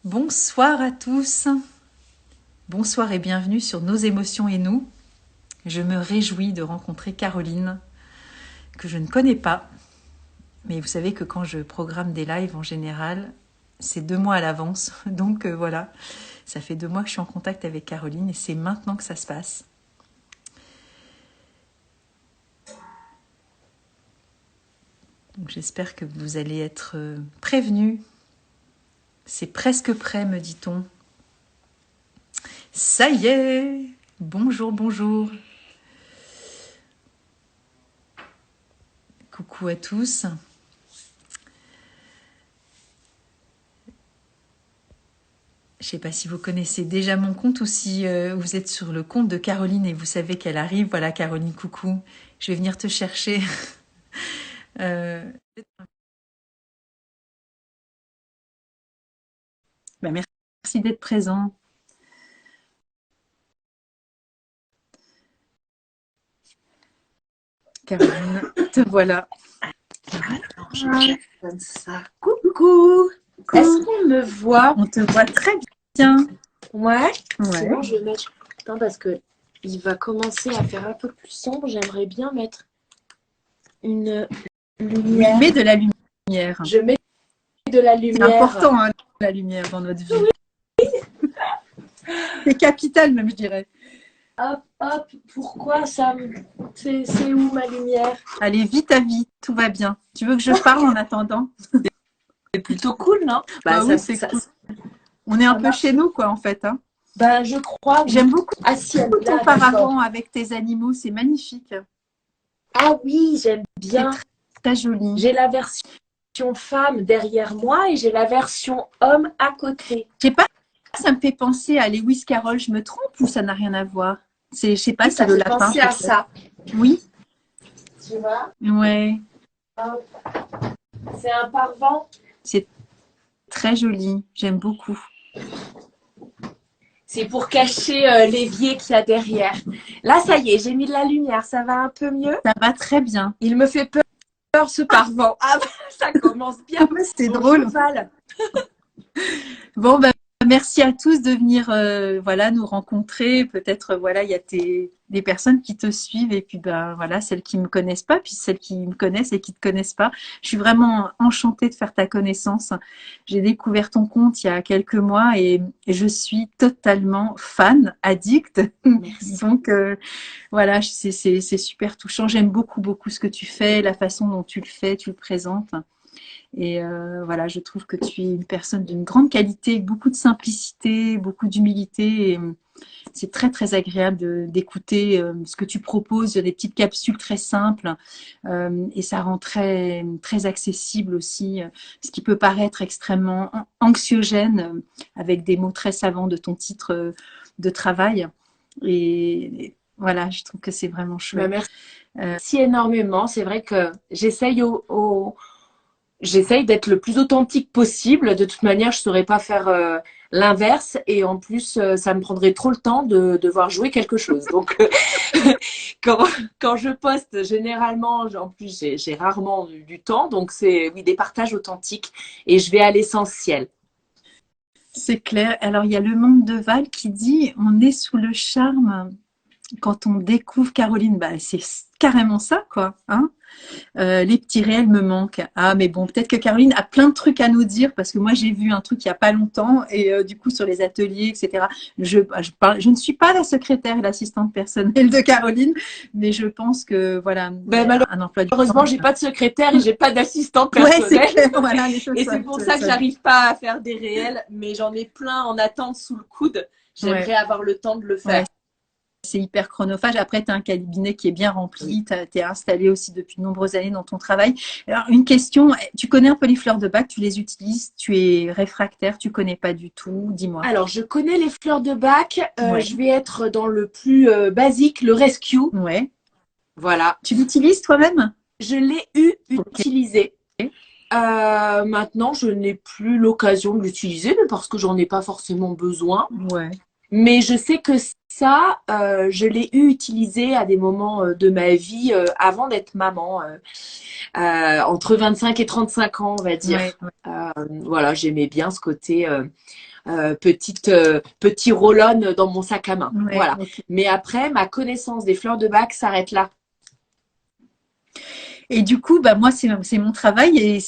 Bonsoir à tous, bonsoir et bienvenue sur Nos émotions et nous. Je me réjouis de rencontrer Caroline, que je ne connais pas. Mais vous savez que quand je programme des lives en général, c'est 2 mois à l'avance. Donc voilà, ça fait 2 mois que je suis en contact avec Caroline et c'est maintenant que ça se passe. Donc j'espère que vous allez être prévenus. C'est presque prêt, me dit-on. Ça y est! Bonjour, bonjour. Coucou à tous. Je ne sais pas si vous connaissez déjà mon compte ou si vous êtes sur le compte de Caroline et vous savez qu'elle arrive. Voilà, Caroline, coucou. Je vais venir te chercher. Euh, merci d'être présent. Caroline, te voilà. Comme ça. Coucou. Est-ce qu'on me voit? On te voit très bien. Ouais. Ouais. Sinon, je vais mettre... Attends, parce que il va commencer à faire un peu plus sombre. J'aimerais bien mettre une lumière. Mets de la lumière. Je mets de la C'est lumière. important, hein, la lumière dans notre vie. Oui. C'est capital, même, je dirais. Hop, hop. Pourquoi ça me... C'est où ma lumière? Allez, vite à vite. Tout va bien. Tu veux que je parle en attendant? C'est plutôt cool, non? Bah oui, c'est cool. On est un peu chez nous, quoi, en fait. Hein. Ben, je crois. J'aime beaucoup ton là, paravent avec tes animaux. C'est magnifique. Ah oui, j'aime bien. C'est très joli. J'ai la version femme derrière moi et j'ai la version homme à côté. Je sais pas, ça me fait penser à Lewis Carroll. Je me trompe ou ça n'a rien à voir? Je sais pas, c'est le lapin. Ça fait penser à ça. Oui. Tu vois? Ouais. C'est un parvent. C'est très joli. J'aime beaucoup. C'est pour cacher l'évier qu'il y a derrière. Là, ça y est, j'ai mis de la lumière. Ça va un peu mieux? Ça va très bien. Il me fait peur ce parvent. Ah, ça commence bien. C'est drôle. Bon, ben, merci à tous de venir voilà, nous rencontrer. Peut-être voilà, il y a des personnes qui te suivent et puis ben, voilà, celles qui ne me connaissent pas, puis celles qui me connaissent et qui ne te connaissent pas. Je suis vraiment enchantée de faire ta connaissance. J'ai découvert ton compte il y a quelques mois et je suis totalement fan, addict. Merci. Donc voilà, c'est super touchant. J'aime beaucoup, beaucoup ce que tu fais, la façon dont tu le fais, tu le présentes. Et voilà, je trouve que tu es une personne d'une grande qualité, beaucoup de simplicité, beaucoup d'humilité. Et c'est très, très agréable d'écouter ce que tu proposes, des petites capsules très simples. Et ça rend très, très accessible aussi, ce qui peut paraître extrêmement anxiogène, avec des mots très savants de ton titre de travail. Et voilà, je trouve que c'est vraiment chouette. Merci énormément. C'est vrai que j'essaye J'essaye d'être le plus authentique possible. De toute manière, je ne saurais pas faire l'inverse. Et en plus, ça me prendrait trop le temps de devoir jouer quelque chose. Donc, quand je poste, généralement, en plus, j'ai rarement du temps. Donc, c'est oui, des partages authentiques. Et je vais à l'essentiel. C'est clair. Alors, il y a le monde de Val qui dit « On est sous le charme quand on découvre Caroline ». Bah, c'est carrément ça, quoi. Hein, les petits réels me manquent. Ah, mais bon, peut-être que Caroline a plein de trucs à nous dire parce que moi, j'ai vu un truc il n'y a pas longtemps et du coup, sur les ateliers, etc. Je ne suis pas la secrétaire et l'assistante personnelle de Caroline, mais je pense que, voilà, un emploi du temps. Malheureusement, j'ai pas de secrétaire et j'ai pas d'assistante personnelle. Ouais, c'est clair, voilà, et c'est pour ça que j'arrive pas à faire des réels, mais j'en ai plein en attente sous le coude. J'aimerais avoir le temps de le faire. Ouais. C'est hyper chronophage. Après, tu as un cabinet qui est bien rempli. Tu es installé aussi depuis de nombreuses années dans ton travail. Alors, une question. Tu connais un peu les fleurs de bac? Tu les utilises? Tu es réfractaire? Tu connais pas du tout? Dis-moi. Alors, je connais les fleurs de bac. Je vais être dans le plus basique, le rescue. Ouais. Voilà. Tu l'utilises toi-même? Je l'ai utilisé. Maintenant, je n'ai plus l'occasion de l'utiliser, mais parce que j'en ai pas forcément besoin. Ouais. Mais je sais que ça, je l'ai utilisé à des moments de ma vie avant d'être maman, entre 25 et 35 ans, on va dire. Ouais, ouais, Voilà, j'aimais bien ce côté petit roll-on dans mon sac à main. ouais, Voilà. ok. Mais après, ma connaissance des fleurs de bac s'arrête là. Et du coup, bah, moi, c'est mon travail. Et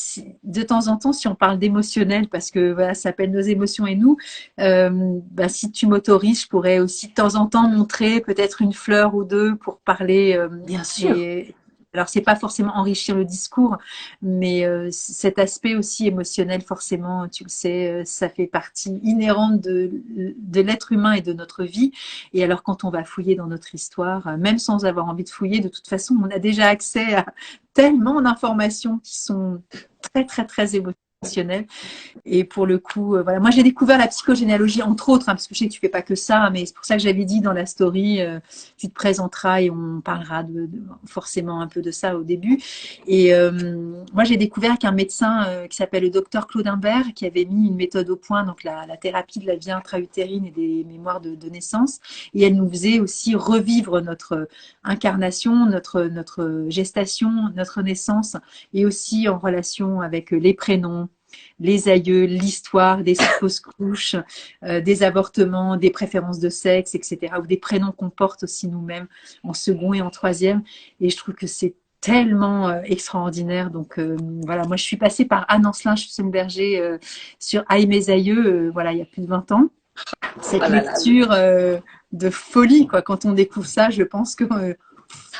de temps en temps, si on parle d'émotionnel, parce que voilà, ça s'appelle Nos émotions et nous, bah, si tu m'autorises, je pourrais aussi de temps en temps montrer peut-être une fleur ou deux pour parler Bien sûr. des. Alors, c'est pas forcément enrichir le discours, mais cet aspect aussi émotionnel, forcément, tu le sais, ça fait partie inhérente de l'être humain et de notre vie. Et alors, quand on va fouiller dans notre histoire, même sans avoir envie de fouiller, de toute façon, on a déjà accès à tellement d'informations qui sont très, très, très émotionnelles. Et pour le coup, voilà. Moi, j'ai découvert la psychogénéalogie, entre autres, hein, parce que je sais que tu fais pas que ça, mais c'est pour ça que j'avais dit dans la story, tu te présenteras et on parlera forcément un peu de ça au début. Et moi, j'ai découvert qu'un médecin qui s'appelle le docteur Claude Imbert, qui avait mis une méthode au point, donc la thérapie de la vie intra-utérine et des mémoires de naissance, et elle nous faisait aussi revivre notre incarnation, notre gestation, notre naissance, et aussi en relation avec les prénoms, les aïeux, l'histoire des fausses couches, des avortements, des préférences de sexe, etc. Ou des prénoms qu'on porte aussi nous-mêmes en second et en troisième. Et je trouve que c'est tellement extraordinaire. Donc voilà, moi je suis passée par Anne Ancelin Schussenberger sur Aïe mes aïeux, voilà, il y a plus de 20 ans. Cette Ah là là, oui. lecture de folie, quoi. Quand on découvre ça, je pense que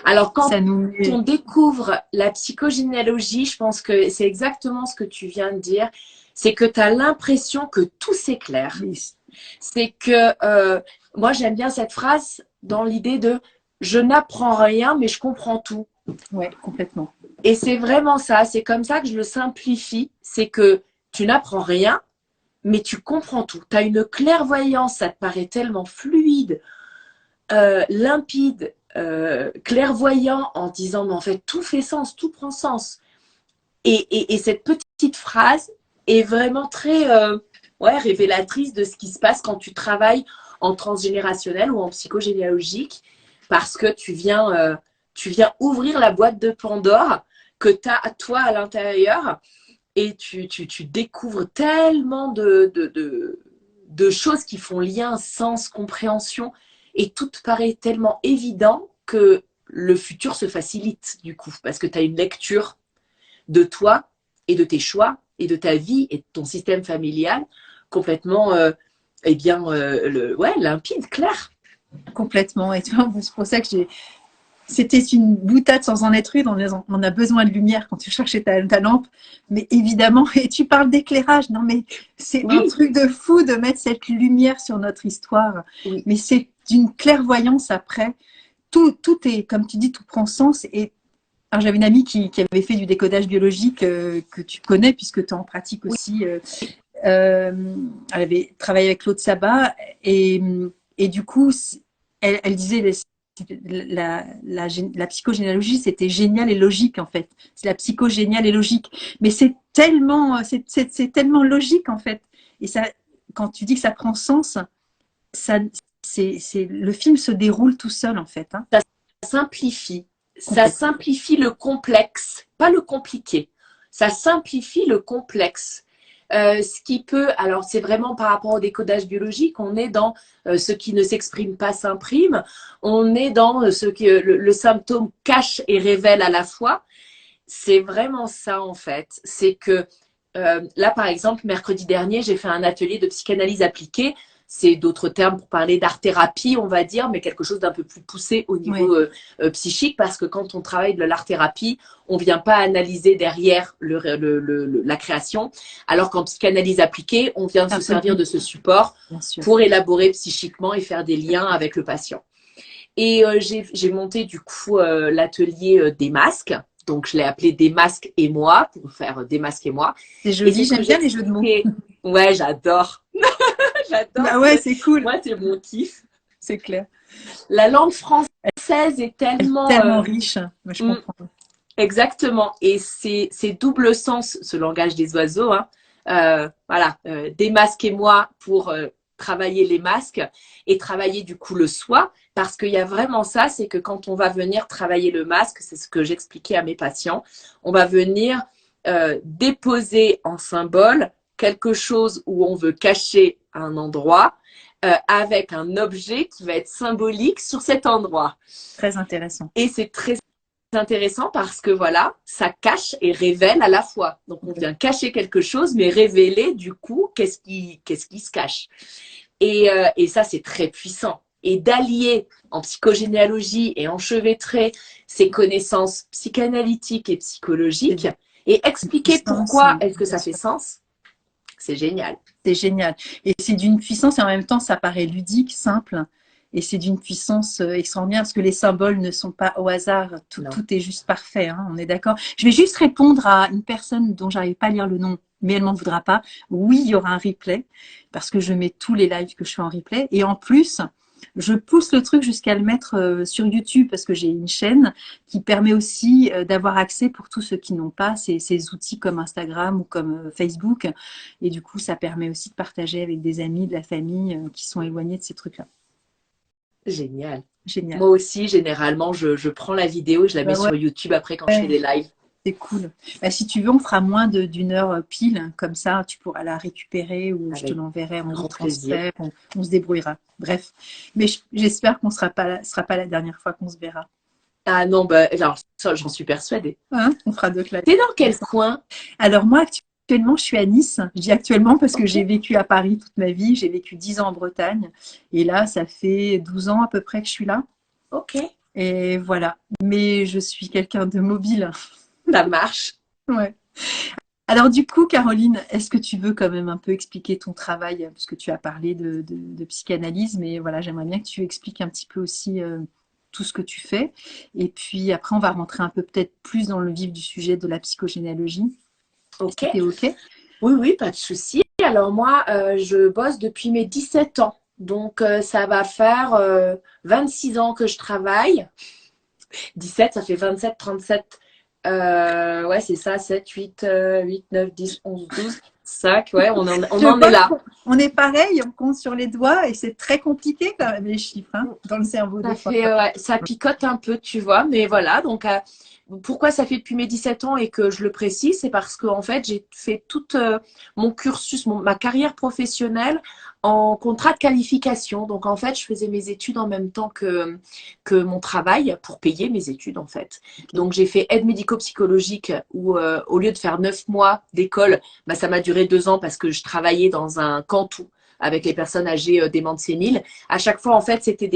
Alors, quand ça nous on met... découvre la psychogénéalogie, je pense que c'est exactement ce que tu viens de dire. C'est que tu as l'impression que tout s'éclaire. C'est que moi, j'aime bien cette phrase dans l'idée de je n'apprends rien, mais je comprends tout. Ouais, complètement. Et c'est vraiment ça. C'est comme ça que je le simplifie. C'est que tu n'apprends rien, mais tu comprends tout. Tu as une clairvoyance, ça te paraît tellement fluide, limpide, clairvoyant en disant mais en fait tout fait sens, tout prend sens. Et cette petite phrase est vraiment très ouais, révélatrice de ce qui se passe quand tu travailles en transgénérationnel ou en psychogénéalogique parce que tu viens ouvrir la boîte de Pandore que tu as toi à l'intérieur et tu découvres tellement de choses qui font lien, sens, compréhension et tout te paraît tellement évident que le futur se facilite du coup parce que tu as une lecture de toi et de tes choix et de ta vie et de ton système familial complètement eh bien ouais, limpide, clair. Complètement. Et tu vois, c'est pour ça que c'était une boutade sans en être une. On a besoin de lumière quand tu cherchais ta lampe. Mais évidemment, et tu parles d'éclairage. Non, mais c'est un Oui, truc de fou de mettre cette lumière sur notre histoire. oui, Mais c'est d'une clairvoyance après. Tout est, comme tu dis, tout prend sens. Et alors, j'avais une amie qui avait fait du décodage biologique que tu connais puisque tu es en pratique oui, aussi. Elle avait travaillé avec Claude Sabat et du coup, elle disait la psychogénéalogie, c'était génial et logique en fait. C'est la psycho géniale et logique. Mais c'est tellement logique en fait. Et ça, quand tu dis que ça prend sens, ça, le film se déroule tout seul en fait. Hein. ça simplifie. Ça Complètement. simplifie le complexe, pas le compliqué. Ça simplifie le complexe. Ce qui peut, alors c'est vraiment par rapport au décodage biologique, on est dans ce qui ne s'exprime pas s'imprime, on est dans ce que le symptôme cache et révèle à la fois. C'est vraiment ça en fait. C'est que là, par exemple, mercredi dernier, j'ai fait un atelier de psychanalyse appliquée. C'est d'autres termes pour parler d'art-thérapie, on va dire, mais quelque chose d'un peu plus poussé au Oui, niveau psychique, parce que quand on travaille de l'art-thérapie, on vient pas analyser derrière la création, alors qu'en psychanalyse appliquée, on vient c'est un se peu le servir but, de ce support bien sûr. pour élaborer psychiquement et faire des liens avec le patient. Et j'ai monté du coup l'atelier des masques. Donc, je l'ai appelé Des masques et moi, pour faire Des masques et moi. C'est Et c'est joli, ce que j'aime bien les jeux de mots. j'expliquais. Ouais, j'adore. J'adore. Bah ouais, c'est cool, Moi, c'est mon kiff. c'est clair. La langue française est Elle est tellement. tellement riche, mais je comprends. Exactement. Et c'est double sens, ce langage des oiseaux. Hein. Voilà. Des masques et moi pour travailler les masques et travailler du coup le soi. Parce qu'il y a vraiment ça, c'est que quand on va venir travailler le masque, c'est ce que j'expliquais à mes patients, on va venir déposer en symbole quelque chose où on veut cacher un endroit avec un objet qui va être symbolique sur cet endroit. Très intéressant. Et c'est très intéressant parce que voilà, ça cache et révèle à la fois. Donc on vient cacher quelque chose, mais révéler du coup qu'est-ce qui se cache. Et ça, c'est très puissant. Et d'allier en psychogénéalogie et enchevêtrer ces connaissances psychanalytiques et psychologiques et expliquer pourquoi est-ce que ça fait sens, c'est génial. C'est génial. Et c'est d'une puissance et en même temps, ça paraît ludique, simple. Et c'est d'une puissance extraordinaire parce que les symboles ne sont pas au hasard. Tout est juste parfait, hein, on est d'accord. Je vais juste répondre à une personne dont j'arrive pas à lire le nom, mais elle m'en voudra pas. Oui, il y aura un replay parce que je mets tous les lives que je fais en replay. Et en plus, je pousse le truc jusqu'à le mettre sur YouTube parce que j'ai une chaîne qui permet aussi d'avoir accès pour tous ceux qui n'ont pas ces outils comme Instagram ou comme Facebook. Et du coup, ça permet aussi de partager avec des amis, de la famille qui sont éloignés de ces trucs-là. Génial. Génial. Moi aussi, généralement, je prends la vidéo et je la mets sur YouTube après quand je fais des lives. C'est cool. Bah, si tu veux, on fera moins d'une heure pile. Comme ça, tu pourras la récupérer ou je te l'enverrai en transfert. On se débrouillera. Bref. Mais j'espère qu'on sera pas la dernière fois qu'on se verra. Ah non, bah, alors, ça, j'en suis persuadée. Hein, on fera d'autres lives. T'es dans quel coin? Alors moi, actuellement, je suis à Nice. Je dis actuellement parce que j'ai vécu à Paris toute ma vie. J'ai vécu 10 ans en Bretagne. Et là, ça fait 12 ans à peu près que je suis là. Ok. Et voilà. Mais je suis quelqu'un de mobile. Ça marche. Ouais. Alors du coup, Caroline, est-ce que tu veux quand même un peu expliquer ton travail, parce que tu as parlé de psychanalyse, mais voilà, j'aimerais bien que tu expliques un petit peu aussi tout ce que tu fais. Et puis après, on va rentrer un peu peut-être plus dans le vif du sujet de la psychogénéalogie. Ok. T'es ok? Oui, oui, pas de souci. Alors moi, je bosse depuis mes 17 ans. Donc ça va faire 26 ans que je travaille. 17, ça fait 27, 37. Ouais, c'est ça, 7, 8, 8, 9, 10, 11, 12, 5. Ouais, on en est là. On est pareil, on compte sur les doigts et c'est très compliqué quand même les chiffres dans le cerveau des fois. Ça picote un peu, tu vois, mais voilà. Donc, pourquoi ça fait depuis mes 17 ans et que je le précise, c'est parce que en fait, j'ai fait tout mon cursus, ma carrière professionnelle en contrat de qualification. Donc, en fait, je faisais mes études en même temps que mon travail pour payer mes études, en fait. Donc, j'ai fait aide médico-psychologique où, au lieu de faire 9 mois d'école, bah, ça m'a duré 2 ans parce que je travaillais dans un canton avec les personnes âgées démentes séniles. À chaque fois, en fait, c'était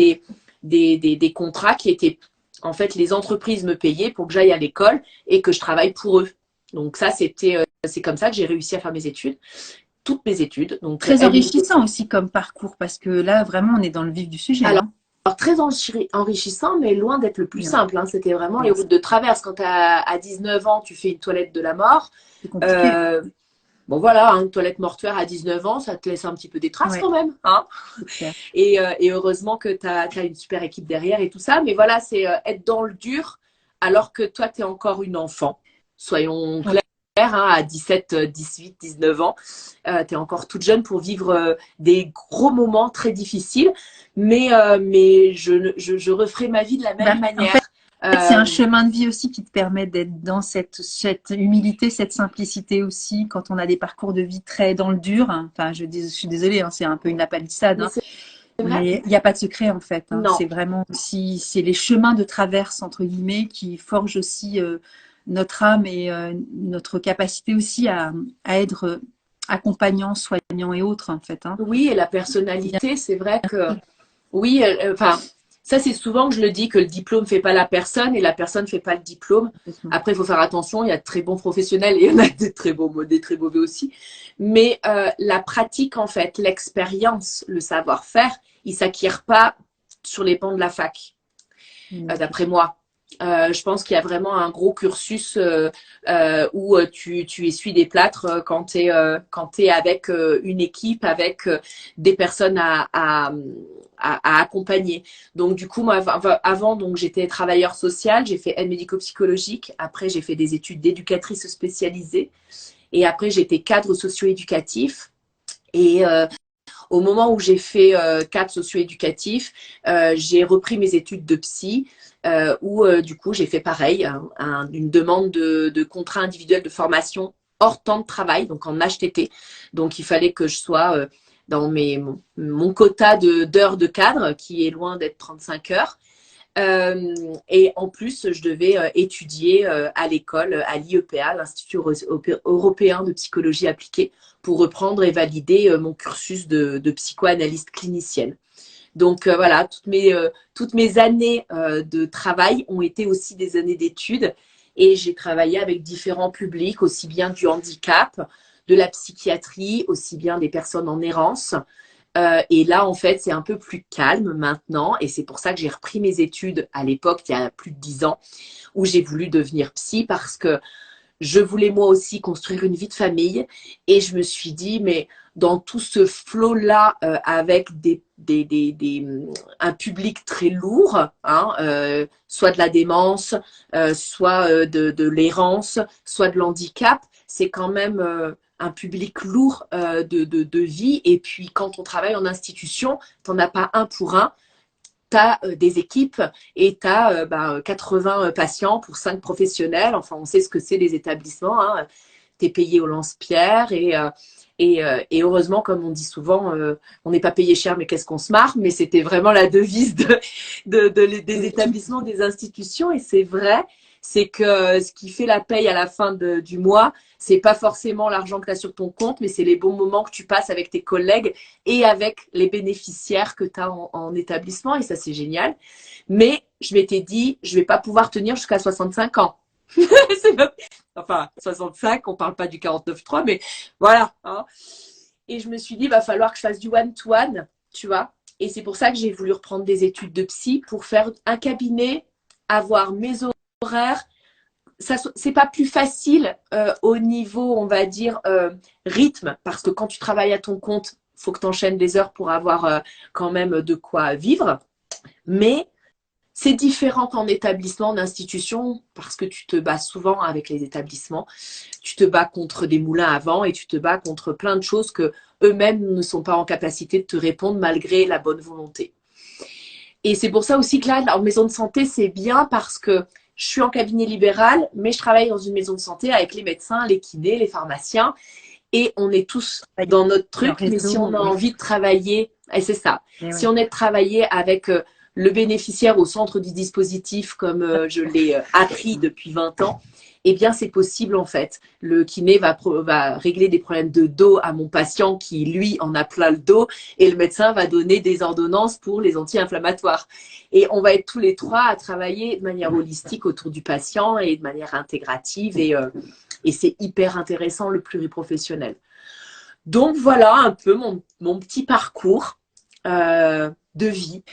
des contrats qui étaient, en fait, les entreprises me payaient pour que j'aille à l'école et que je travaille pour eux. Donc ça, c'est comme ça que j'ai réussi à faire mes études, toutes mes études. Donc très enrichissant aussi comme parcours parce que là, vraiment, on est dans le vif du sujet. Alors très enrichissant, mais loin d'être le plus simple. Hein. C'était vraiment les routes de traverse. Quand à 19 ans, tu fais une toilette de la mort. C'est compliqué. Bon voilà, une toilette mortuaire à 19 ans, ça te laisse un petit peu des traces quand même. Hein, et heureusement que tu as une super équipe derrière et tout ça. Mais voilà, c'est être dans le dur alors que toi, tu es encore une enfant. Soyons clairs, hein, à 17, 18, 19 ans, tu es encore toute jeune pour vivre des gros moments très difficiles. Mais je referai ma vie de la même manière. En fait, c'est un chemin de vie aussi qui te permet d'être dans cette humilité, cette simplicité aussi, quand on a des parcours de vie très dans le dur. Enfin, je suis désolée, hein, c'est un peu une lapalissade. Hein, mais il n'y a pas de secret en fait. Hein, c'est vraiment aussi, c'est les chemins de traverse entre guillemets qui forgent aussi notre âme et notre capacité aussi à être accompagnant, soignant et autres en fait. Hein. Oui, et la personnalité, c'est vrai que oui, enfin. Ça, c'est souvent que je le dis, que le diplôme ne fait pas la personne et la personne ne fait pas le diplôme. Après, il faut faire attention, il y a de très bons professionnels et il y en a des très mauvais aussi. Mais la pratique, en fait, l'expérience, le savoir-faire, il ne s'acquiert pas sur les bancs de la fac, d'après moi. Je pense qu'il y a vraiment un gros cursus où tu essuies des plâtres quand tu es avec une équipe, avec des personnes à accompagner. Donc du coup, moi, avant, donc j'étais travailleur social, j'ai fait aide médico-psychologique. Après, j'ai fait des études d'éducatrice spécialisée. Et après, j'étais cadre socio-éducatif. Et Au moment où j'ai fait cadre socio-éducatif, j'ai repris mes études de psy, où du coup j'ai fait pareil, une demande de contrat individuel de formation hors temps de travail, donc en HTT. Donc il fallait que je sois dans mon quota d'heures de cadre, qui est loin d'être 35 heures. Et en plus, je devais étudier à l'école, à l'IEPA, l'Institut européen de psychologie appliquée, pour reprendre et valider mon cursus de psychoanalyste clinicienne. Donc voilà, toutes mes années de travail ont été aussi des années d'études, et j'ai travaillé avec différents publics, aussi bien du handicap, de la psychiatrie, aussi bien des personnes en errance. Et là, en fait, c'est un peu plus calme maintenant, et c'est pour ça que j'ai repris mes études à l'époque, il y a plus de 10 ans, où j'ai voulu devenir psy, parce que je voulais moi aussi construire une vie de famille, et je me suis dit, mais dans tout ce flot-là, avec un public très lourd, hein, soit de la démence, soit de l'errance, soit de l'handicap, c'est quand même un public lourd de vie. Et puis quand on travaille en institution, tu n'en as pas un pour un. Tu as des équipes, et tu as 80 patients pour 5 professionnels. Enfin, on sait ce que c'est les établissements. Hein. Tu es payé au lance-pierre, et heureusement, comme on dit souvent, on n'est pas payé cher, mais qu'est-ce qu'on se marre. Mais c'était vraiment la devise des établissements, des institutions. Et c'est vrai, c'est que ce qui fait la paye à la fin du mois, c'est pas forcément l'argent que tu as sur ton compte, mais c'est les bons moments que tu passes avec tes collègues et avec les bénéficiaires que tu as en établissement. Et ça, c'est génial. Mais je m'étais dit, je vais pas pouvoir tenir jusqu'à 65 ans. Enfin, 65, on parle pas du 49.3, mais voilà. Hein. Et je me suis dit, va falloir que je fasse du one-to-one, tu vois. Et c'est pour ça que j'ai voulu reprendre des études de psy, pour faire un cabinet, avoir mes horaires. C'est pas plus facile au niveau, on va dire, rythme, parce que quand tu travailles à ton compte, il faut que tu enchaînes des heures pour avoir quand même de quoi vivre. Mais c'est différent qu'en établissement, en institution, parce que tu te bats souvent avec les établissements. Tu te bats contre des moulins à vent, et tu te bats contre plein de choses que eux-mêmes ne sont pas en capacité de te répondre, malgré la bonne volonté. Et c'est pour ça aussi que là, en maison de santé, c'est bien, parce que je suis en cabinet libéral, mais je travaille dans une maison de santé avec les médecins, les kinés, les pharmaciens, et on est tous dans notre truc. Mais si on a envie de travailler, et c'est ça, si on est de travailler avec le bénéficiaire au centre du dispositif, comme je l'ai appris depuis 20 ans, eh bien, c'est possible en fait. Le kiné va régler des problèmes de dos à mon patient qui, lui, en a plein le dos, et le médecin va donner des ordonnances pour les anti-inflammatoires. Et on va être tous les trois à travailler de manière holistique autour du patient, et de manière intégrative, et c'est hyper intéressant, le pluriprofessionnel. Donc, voilà un peu mon petit parcours de vie.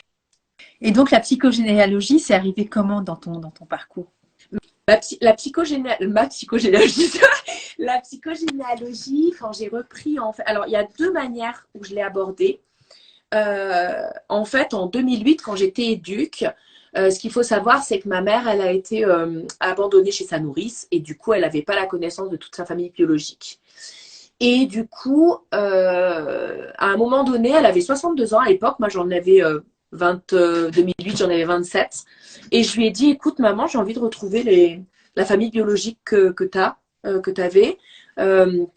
Et donc, la psychogénéalogie, c'est arrivé comment dans ton parcours? Ma psychogénéalogie, la psychogénéalogie, quand j'ai repris, en fait, alors il y a 2 manières où je l'ai abordée. En fait, en 2008, quand j'étais éduque, ce qu'il faut savoir, c'est que ma mère, elle a été abandonnée chez sa nourrice, et du coup, elle n'avait pas la connaissance de toute sa famille biologique. Et du coup, à un moment donné, elle avait 62 ans à l'époque. Moi, j'en avais 2008, j'en avais 27. Et je lui ai dit, écoute, maman, j'ai envie de retrouver la famille biologique que tu avais.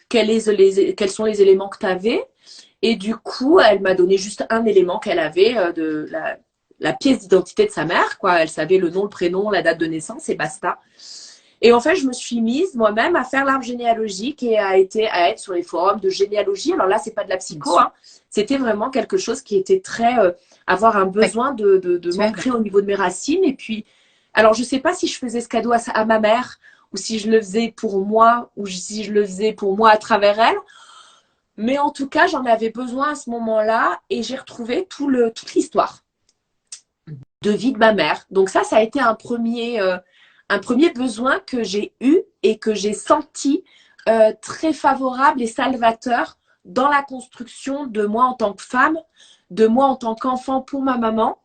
Quels sont les éléments que tu avais? Et du coup, elle m'a donné juste un élément qu'elle avait de la pièce d'identité de sa mère, quoi. Elle savait le nom, le prénom, la date de naissance, et basta. Et en fait, je me suis mise moi-même à faire l'arbre généalogique, et à être sur les forums de généalogie. Alors là, c'est pas de la psycho, hein. C'était vraiment quelque chose qui était très avoir un besoin de m'ancrer au niveau de mes racines. Et puis, alors je sais pas si je faisais ce cadeau à ma mère, ou si je le faisais pour moi, ou si je le faisais pour moi à travers elle. Mais en tout cas, j'en avais besoin à ce moment-là, et j'ai retrouvé toute l'histoire de vie de ma mère. Donc ça a été un premier besoin que j'ai eu, et que j'ai senti très favorable et salvateur dans la construction de moi en tant que femme, de moi en tant qu'enfant pour ma maman.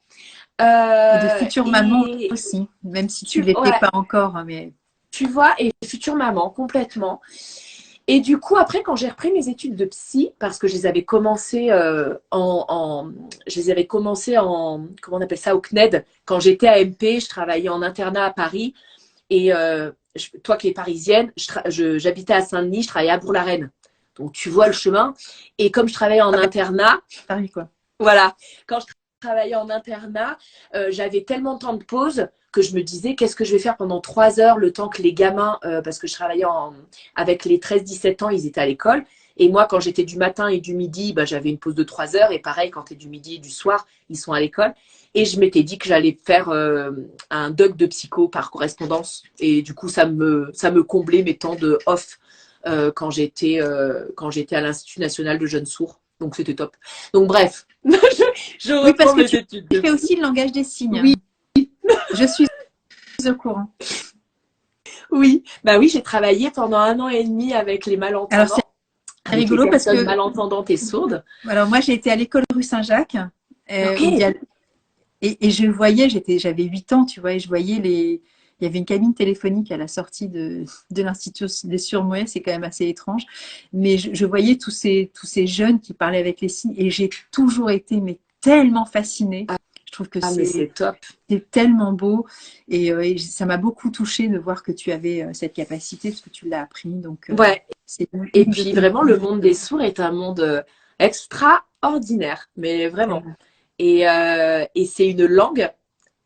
Et de future maman aussi, même si tu ne l'étais pas encore. Mais... Tu vois, et future maman, complètement. Et du coup, après, quand j'ai repris mes études de psy, parce que je les avais commencé je les avais commencé comment on appelle ça, au CNED, quand j'étais à MP, je travaillais en internat à Paris. Et toi qui es parisienne, j'habitais à Saint-Denis, je travaillais à Bourg-la-Reine. Donc, tu vois le chemin. Et comme je travaillais en internat, Paris, quoi. voilà, quand je travaillais en internat, j'avais tellement de temps de pause que je me disais, qu'est-ce que je vais faire pendant 3 heures, le temps que les gamins, parce que je travaillais avec les 13-17 ans, ils étaient à l'école. Et moi, quand j'étais du matin et du midi, bah, j'avais une pause de 3 heures. Et pareil, quand tu es du midi et du soir, ils sont à l'école. Et je m'étais dit que j'allais faire un doc de psycho par correspondance. Et du coup, ça me comblait mes temps de off quand j'étais à l'Institut national de jeunes sourds. Donc, c'était top. Donc, bref, je Oui, parce reprends que mes tu études. fais aussi le langage des signes. Oui, Je suis au courant. oui. Bah oui, j'ai travaillé pendant 1 an et demi avec les Alors, c'est malentendants, avec les rigolo parce personnes que malentendantes et sourdes. alors moi, j'ai été à l'école rue Saint-Jacques Ok. où et je voyais, j'avais 8 ans, tu vois, et je voyais il y avait une cabine téléphonique à la sortie de l'Institut des Sourds-Muets, c'est quand même assez étrange. Mais je voyais tous ces jeunes qui parlaient avec les signes et j'ai toujours été mais tellement fascinée. Je trouve que Ah, mais c'est top. c'est tellement beau et ça m'a beaucoup touchée de voir que tu avais cette capacité parce que tu l'as appris. Donc, Ouais. c'est Et une de puis tes vraiment, le monde des grandes. sourds est un monde extraordinaire, mais vraiment. Voilà. Et c'est une langue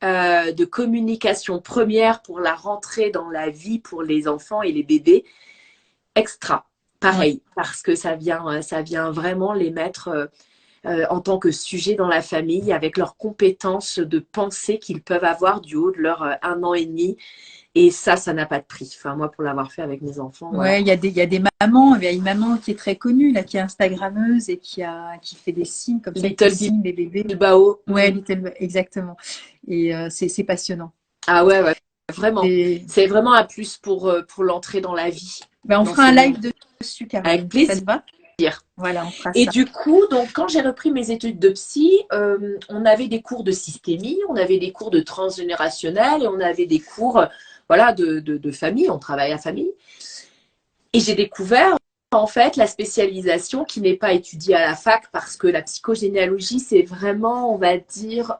de communication première pour la rentrée dans la vie pour les enfants et les bébés extra. Ouais. Pareil, parce que ça vient vraiment les mettre en tant que sujet dans la famille avec leurs compétences de pensée qu'ils peuvent avoir du haut de leur 1 an et demi. Et ça n'a pas de prix. Enfin, moi, pour l'avoir fait avec mes enfants, voilà. Ouais, il y a des mamans. Il y a une maman qui est très connue, là, qui est Instagrammeuse et qui fait des signes comme ça, qui Little signe les bébés. Bilbao. Ouais, exactement. Et c'est passionnant. Ah ouais, ouais, vraiment. Et, C'est vraiment un plus pour l'entrée dans la vie, ben, on dans fera ce un monde. live dessus, Avec Caroline. Ça plaisir. te va? Voilà, on fera Et ça. du coup, donc, quand j'ai repris mes études de psy, on avait des cours de systémie, on avait des cours de transgénérationnel et on avait des cours voilà, de famille, on travaille à famille. Et j'ai découvert en fait la spécialisation qui n'est pas étudiée à la fac parce que la psychogénéalogie, c'est vraiment, on va dire,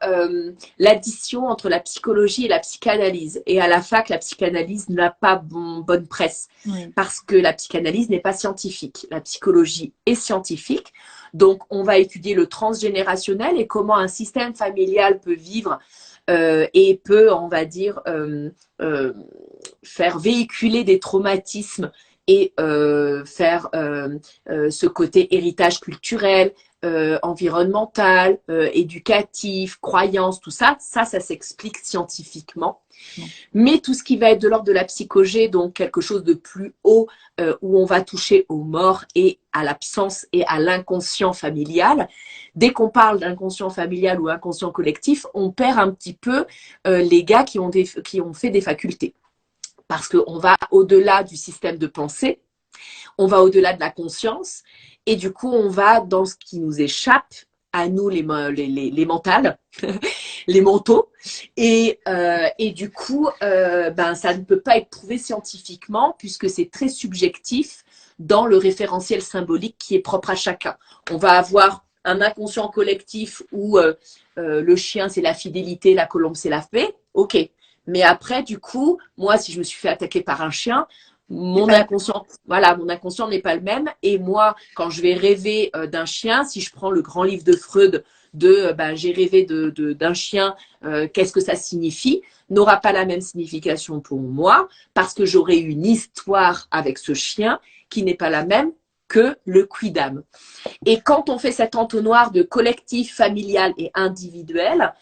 l'addition entre la psychologie et la psychanalyse. Et à la fac, la psychanalyse n'a pas bonne presse Oui. parce que la psychanalyse n'est pas scientifique. La psychologie est scientifique. Donc, on va étudier le transgénérationnel et comment un système familial peut vivre et peut, on va dire, euh, faire véhiculer des traumatismes et faire ce côté héritage culturel, environnemental, éducatif, croyance, tout ça, ça s'explique scientifiquement. Bon. Mais tout ce qui va être de l'ordre de la psychogé, donc quelque chose de plus haut, où on va toucher aux morts et à l'absence et à l'inconscient familial, dès qu'on parle d'inconscient familial ou inconscient collectif, on perd un petit peu les gars qui ont fait des facultés. Parce qu'on va au-delà du système de pensée, on va au-delà de la conscience, et du coup, on va dans ce qui nous échappe, à nous les mentales, les mentaux, et du coup, ben, ça ne peut pas être prouvé scientifiquement, puisque c'est très subjectif dans le référentiel symbolique qui est propre à chacun. On va avoir un inconscient collectif où le chien, c'est la fidélité, la colombe, c'est la paix, ok. Mais après, du coup, moi, si je me suis fait attaquer par un chien, mon inconscient, voilà, mon inconscient n'est pas le même. Et moi, quand je vais rêver d'un chien, si je prends le grand livre de Freud de ben, j'ai rêvé d'un chien, qu'est-ce que ça signifie, n'aura pas la même signification pour moi parce que j'aurai une histoire avec ce chien qui n'est pas la même que le quidam. Et quand on fait cet entonnoir de collectif, familial et individuel,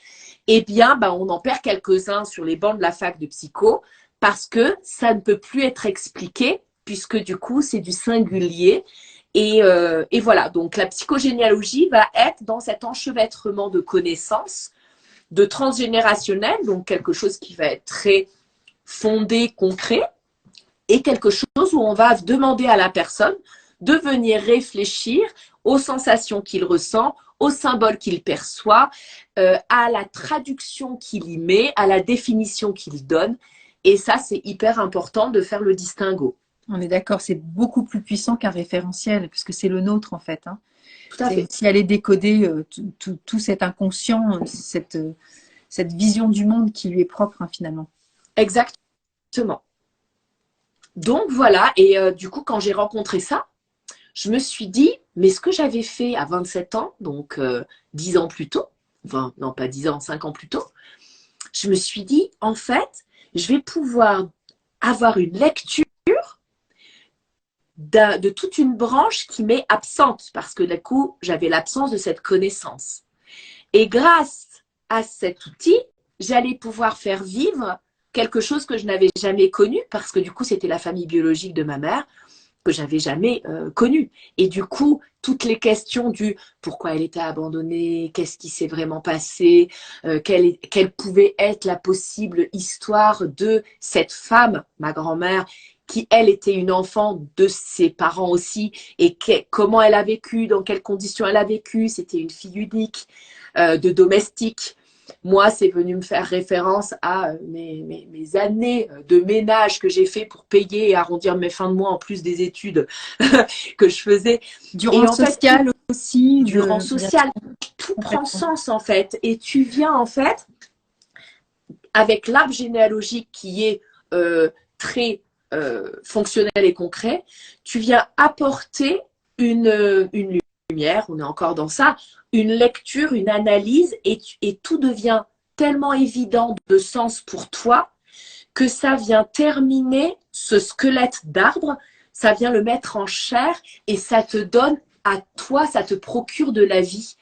eh bien, ben, on en perd quelques-uns sur les bancs de la fac de psycho parce que ça ne peut plus être expliqué puisque du coup, c'est du singulier. Et voilà, donc la psychogénéalogie va être dans cet enchevêtrement de connaissances, de transgénérationnel, donc quelque chose qui va être très fondé, concret, et quelque chose où on va demander à la personne de venir réfléchir aux sensations qu'il ressent, aux symboles qu'il perçoit, à la traduction qu'il y met, à la définition qu'il donne. Et ça, c'est hyper important de faire le distinguo. On est d'accord, c'est beaucoup plus puissant qu'un référentiel, puisque c'est le nôtre en fait, hein. Tout à C'est fait. aussi aller décoder tout cet inconscient, cette vision du monde qui lui est propre, hein, finalement. Exactement. Donc voilà, et du coup, quand j'ai rencontré ça, je me suis dit, mais ce que j'avais fait à 27 ans, donc 10 ans plus tôt, enfin, non pas 10 ans, 5 ans plus tôt, je me suis dit, en fait, je vais pouvoir avoir une lecture de toute une branche qui m'est absente, parce que du coup, j'avais l'absence de cette connaissance. Et grâce à cet outil, j'allais pouvoir faire vivre quelque chose que je n'avais jamais connu, parce que du coup, c'était la famille biologique de ma mère, que j'avais jamais connue. Et du coup, toutes les questions du pourquoi elle était abandonnée, qu'est-ce qui s'est vraiment passé, quelle pouvait être la possible histoire de cette femme, ma grand-mère, qui elle était une enfant de ses parents aussi, et comment elle a vécu, dans quelles conditions elle a vécu, c'était une fille unique, de domestique. Moi, c'est venu me faire référence à mes années de ménage que j'ai fait pour payer et arrondir mes fins de mois en plus des études que je faisais. Du Et rang en fait, tout, social aussi, du rang bien social, sûr, tout prend complètement. sens en fait. Et tu viens en fait, avec l'arbre généalogique qui est très fonctionnel et concret, tu viens apporter une lumière, on est encore dans ça, une lecture, une analyse, et tout devient tellement évident de sens pour toi que ça vient terminer ce squelette d'arbre, ça vient le mettre en chair et ça te donne à toi, ça te procure de la vie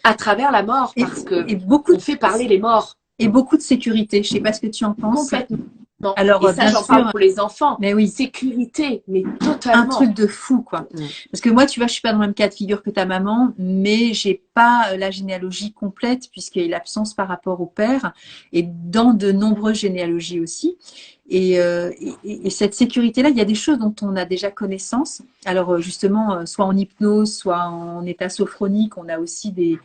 à travers la mort Et, parce que et beaucoup on fait parler les morts et beaucoup de sécurité. Je sais pas ce que tu en penses. complètement. Alors, Et ça, bien j'en parle sûr, pour les enfants. mais oui, Sécurité, mais un totalement. truc de fou, quoi. Mm. Parce que moi, tu vois, je suis pas dans le même cas de figure que ta maman, mais j'ai pas la généalogie complète puisqu'il y a eu l'absence par rapport au père et dans de nombreuses généalogies aussi. Et cette sécurité-là, il y a des choses dont on a déjà connaissance. Alors justement, soit en hypnose, soit en état sophronique, on a aussi des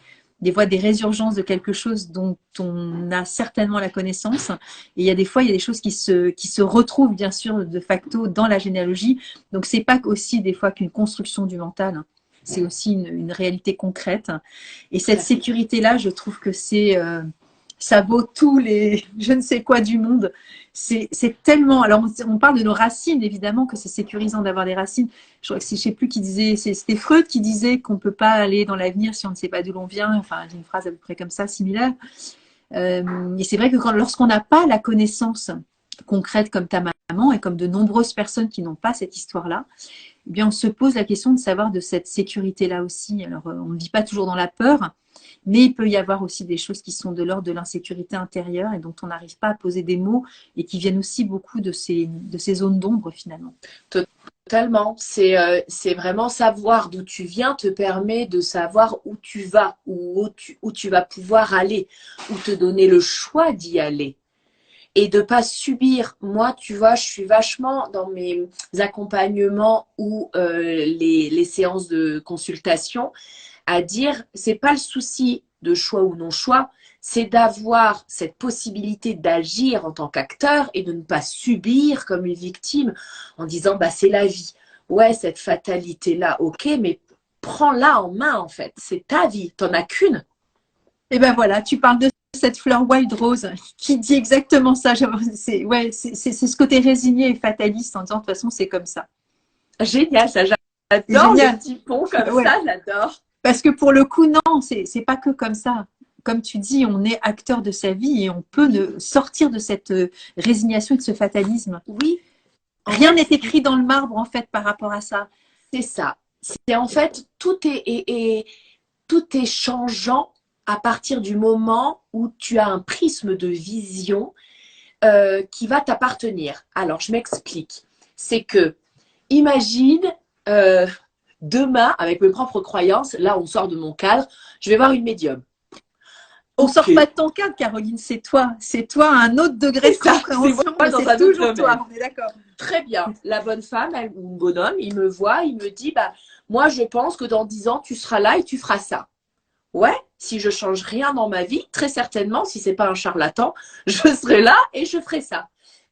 fois des résurgences de quelque chose dont on a certainement la connaissance. Et il y a des fois, il y a des choses qui se retrouvent bien sûr de facto dans la généalogie. Donc c'est pas aussi des fois qu'une construction du mental. C'est aussi une réalité concrète. Et Tout cette à fait. sécurité-là, je trouve que ça vaut tous les je ne sais quoi du monde. C'est tellement. Alors, on parle de nos racines, évidemment, que c'est sécurisant d'avoir des racines. Je crois que je sais plus qui disait, c'était Freud qui disait qu'on peut pas aller dans l'avenir si on ne sait pas d'où l'on vient. Enfin, j'ai une phrase à peu près comme ça, similaire. Et c'est vrai que lorsqu'on n'a pas la connaissance concrète comme ta maman et comme de nombreuses personnes qui n'ont pas cette histoire-là, eh bien, on se pose la question de savoir de cette sécurité-là aussi. Alors, on ne vit pas toujours dans la peur, mais il peut y avoir aussi des choses qui sont de l'ordre de l'insécurité intérieure et dont on n'arrive pas à poser des mots et qui viennent aussi beaucoup de ces zones d'ombre finalement. Totalement. C'est vraiment savoir d'où tu viens te permet de savoir où tu vas, où tu vas pouvoir aller, ou te donner le choix d'y aller. Et de pas subir. Moi, tu vois, je suis vachement dans mes accompagnements ou les séances de consultation à dire, c'est pas le souci de choix ou non choix, c'est d'avoir cette possibilité d'agir en tant qu'acteur et de ne pas subir comme une victime en disant, bah c'est la vie. Ouais, cette fatalité-là, ok, mais prends-la en main en fait. C'est ta vie, t'en as qu'une. Et ben voilà, tu parles de cette fleur wild rose qui dit exactement ça. C'est ouais, c'est ce côté résigné et fataliste en disant de toute façon c'est comme ça. Génial, ça C'est j'adore les génial. petits ponts comme Ouais. ça, j'adore. Parce que pour le coup, non, c'est pas que comme ça. Comme tu dis, on est acteur de sa vie et on peut sortir de cette résignation et de ce fatalisme. Oui, en Rien fait, n'est écrit dans le marbre en fait par rapport à ça. c'est ça. C'est en fait, tout est changeant à partir du moment où tu as un prisme de vision qui va t'appartenir. Alors, je m'explique. C'est que, imagine, euh, demain, avec mes propres croyances, là, on sort de mon cadre, je vais voir une médium. On Ok. sort pas de ton cadre, Caroline, c'est toi. C'est toi à un autre degré de compréhension, moi mais dans c'est un autre toujours domaine. toi, on est d'accord. Très bien. La bonne femme ou le bonhomme, il me voit, il me dit, bah, moi, je pense que dans 10 ans, tu seras là et tu feras ça. Ouais, si je change rien dans ma vie, très certainement, si c'est pas un charlatan, je serai là et je ferai ça.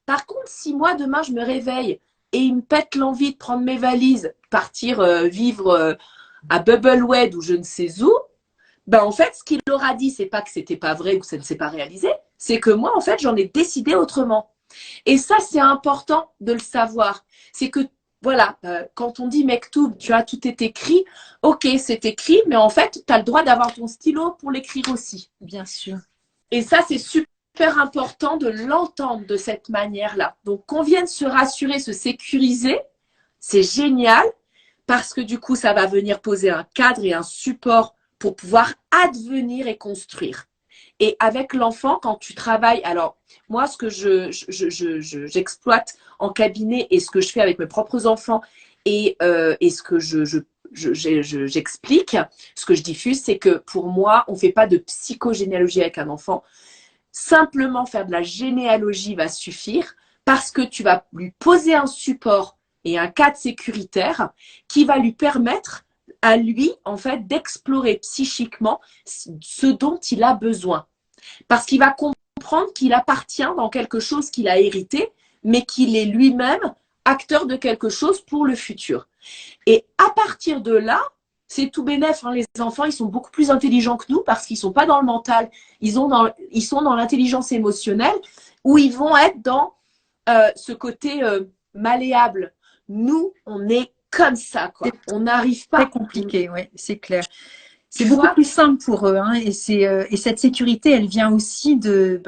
Par contre, si moi demain je me réveille et il me pète l'envie de prendre mes valises, partir vivre à Bubblewed ou je ne sais où, ben en fait, ce qu'il aura dit, c'est pas que c'était pas vrai ou que ça ne s'est pas réalisé, c'est que moi, en fait, j'en ai décidé autrement. Et ça, c'est important de le savoir. C'est que, voilà, quand on dit Mektoub, tu as tout est écrit, ok, c'est écrit, mais en fait, tu as le droit d'avoir ton stylo pour l'écrire aussi. Bien sûr. Et ça, c'est super important de l'entendre de cette manière-là. Donc, qu'on vienne se rassurer, se sécuriser, c'est génial, parce que du coup, ça va venir poser un cadre et un support pour pouvoir advenir et construire. Et avec l'enfant, quand tu travailles, alors moi, ce que j'exploite en cabinet et ce que je fais avec mes propres enfants et ce que j'explique, ce que je diffuse, c'est que pour moi, on ne fait pas de psychogénéalogie avec un enfant. Simplement faire de la généalogie va suffire parce que tu vas lui poser un support et un cadre sécuritaire qui va lui permettre à lui, en fait, d'explorer psychiquement ce dont il a besoin. Parce qu'il va comprendre qu'il appartient dans quelque chose qu'il a hérité, mais qu'il est lui-même acteur de quelque chose pour le futur. Et à partir de là, c'est tout bénef. Hein, les enfants, ils sont beaucoup plus intelligents que nous parce qu'ils ne sont pas dans le mental. Ils sont dans l'intelligence émotionnelle où ils vont être dans ce côté malléable. Nous, on est comme ça, quoi. On n'arrive pas. C'est compliqué, oui, c'est clair. C'est beaucoup plus simple pour eux, hein, et cette sécurité, elle vient aussi de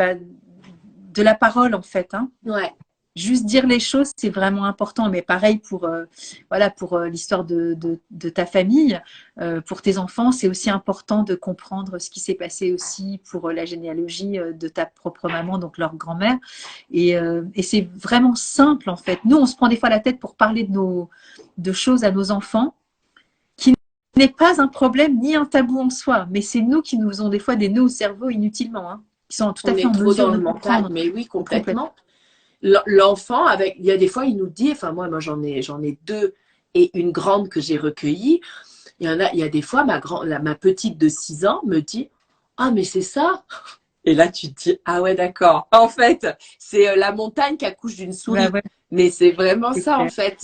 la parole, en fait. Hein. Ouais. Juste dire les choses, c'est vraiment important. Mais pareil pour l'histoire de ta famille, pour tes enfants, c'est aussi important de comprendre ce qui s'est passé aussi pour la généalogie de ta propre maman, donc leur grand-mère. Et c'est vraiment simple, en fait. Nous, on se prend des fois la tête pour parler de choses à nos enfants, qui n'est pas un problème ni un tabou en soi, mais c'est nous qui nous faisons des fois des nœuds au cerveau inutilement, hein, qui sont tout à fait en mesure de comprendre. Mais oui, complètement. L'enfant, il y a des fois, il nous dit, enfin moi j'en ai deux et une grande que j'ai recueillie. Il y a des fois, ma petite de 6 ans me dit, ah mais c'est ça. Et là tu te dis, ah ouais d'accord. En fait, c'est la montagne qui accouche d'une souris. Ouais. Mais c'est vraiment ça en fait.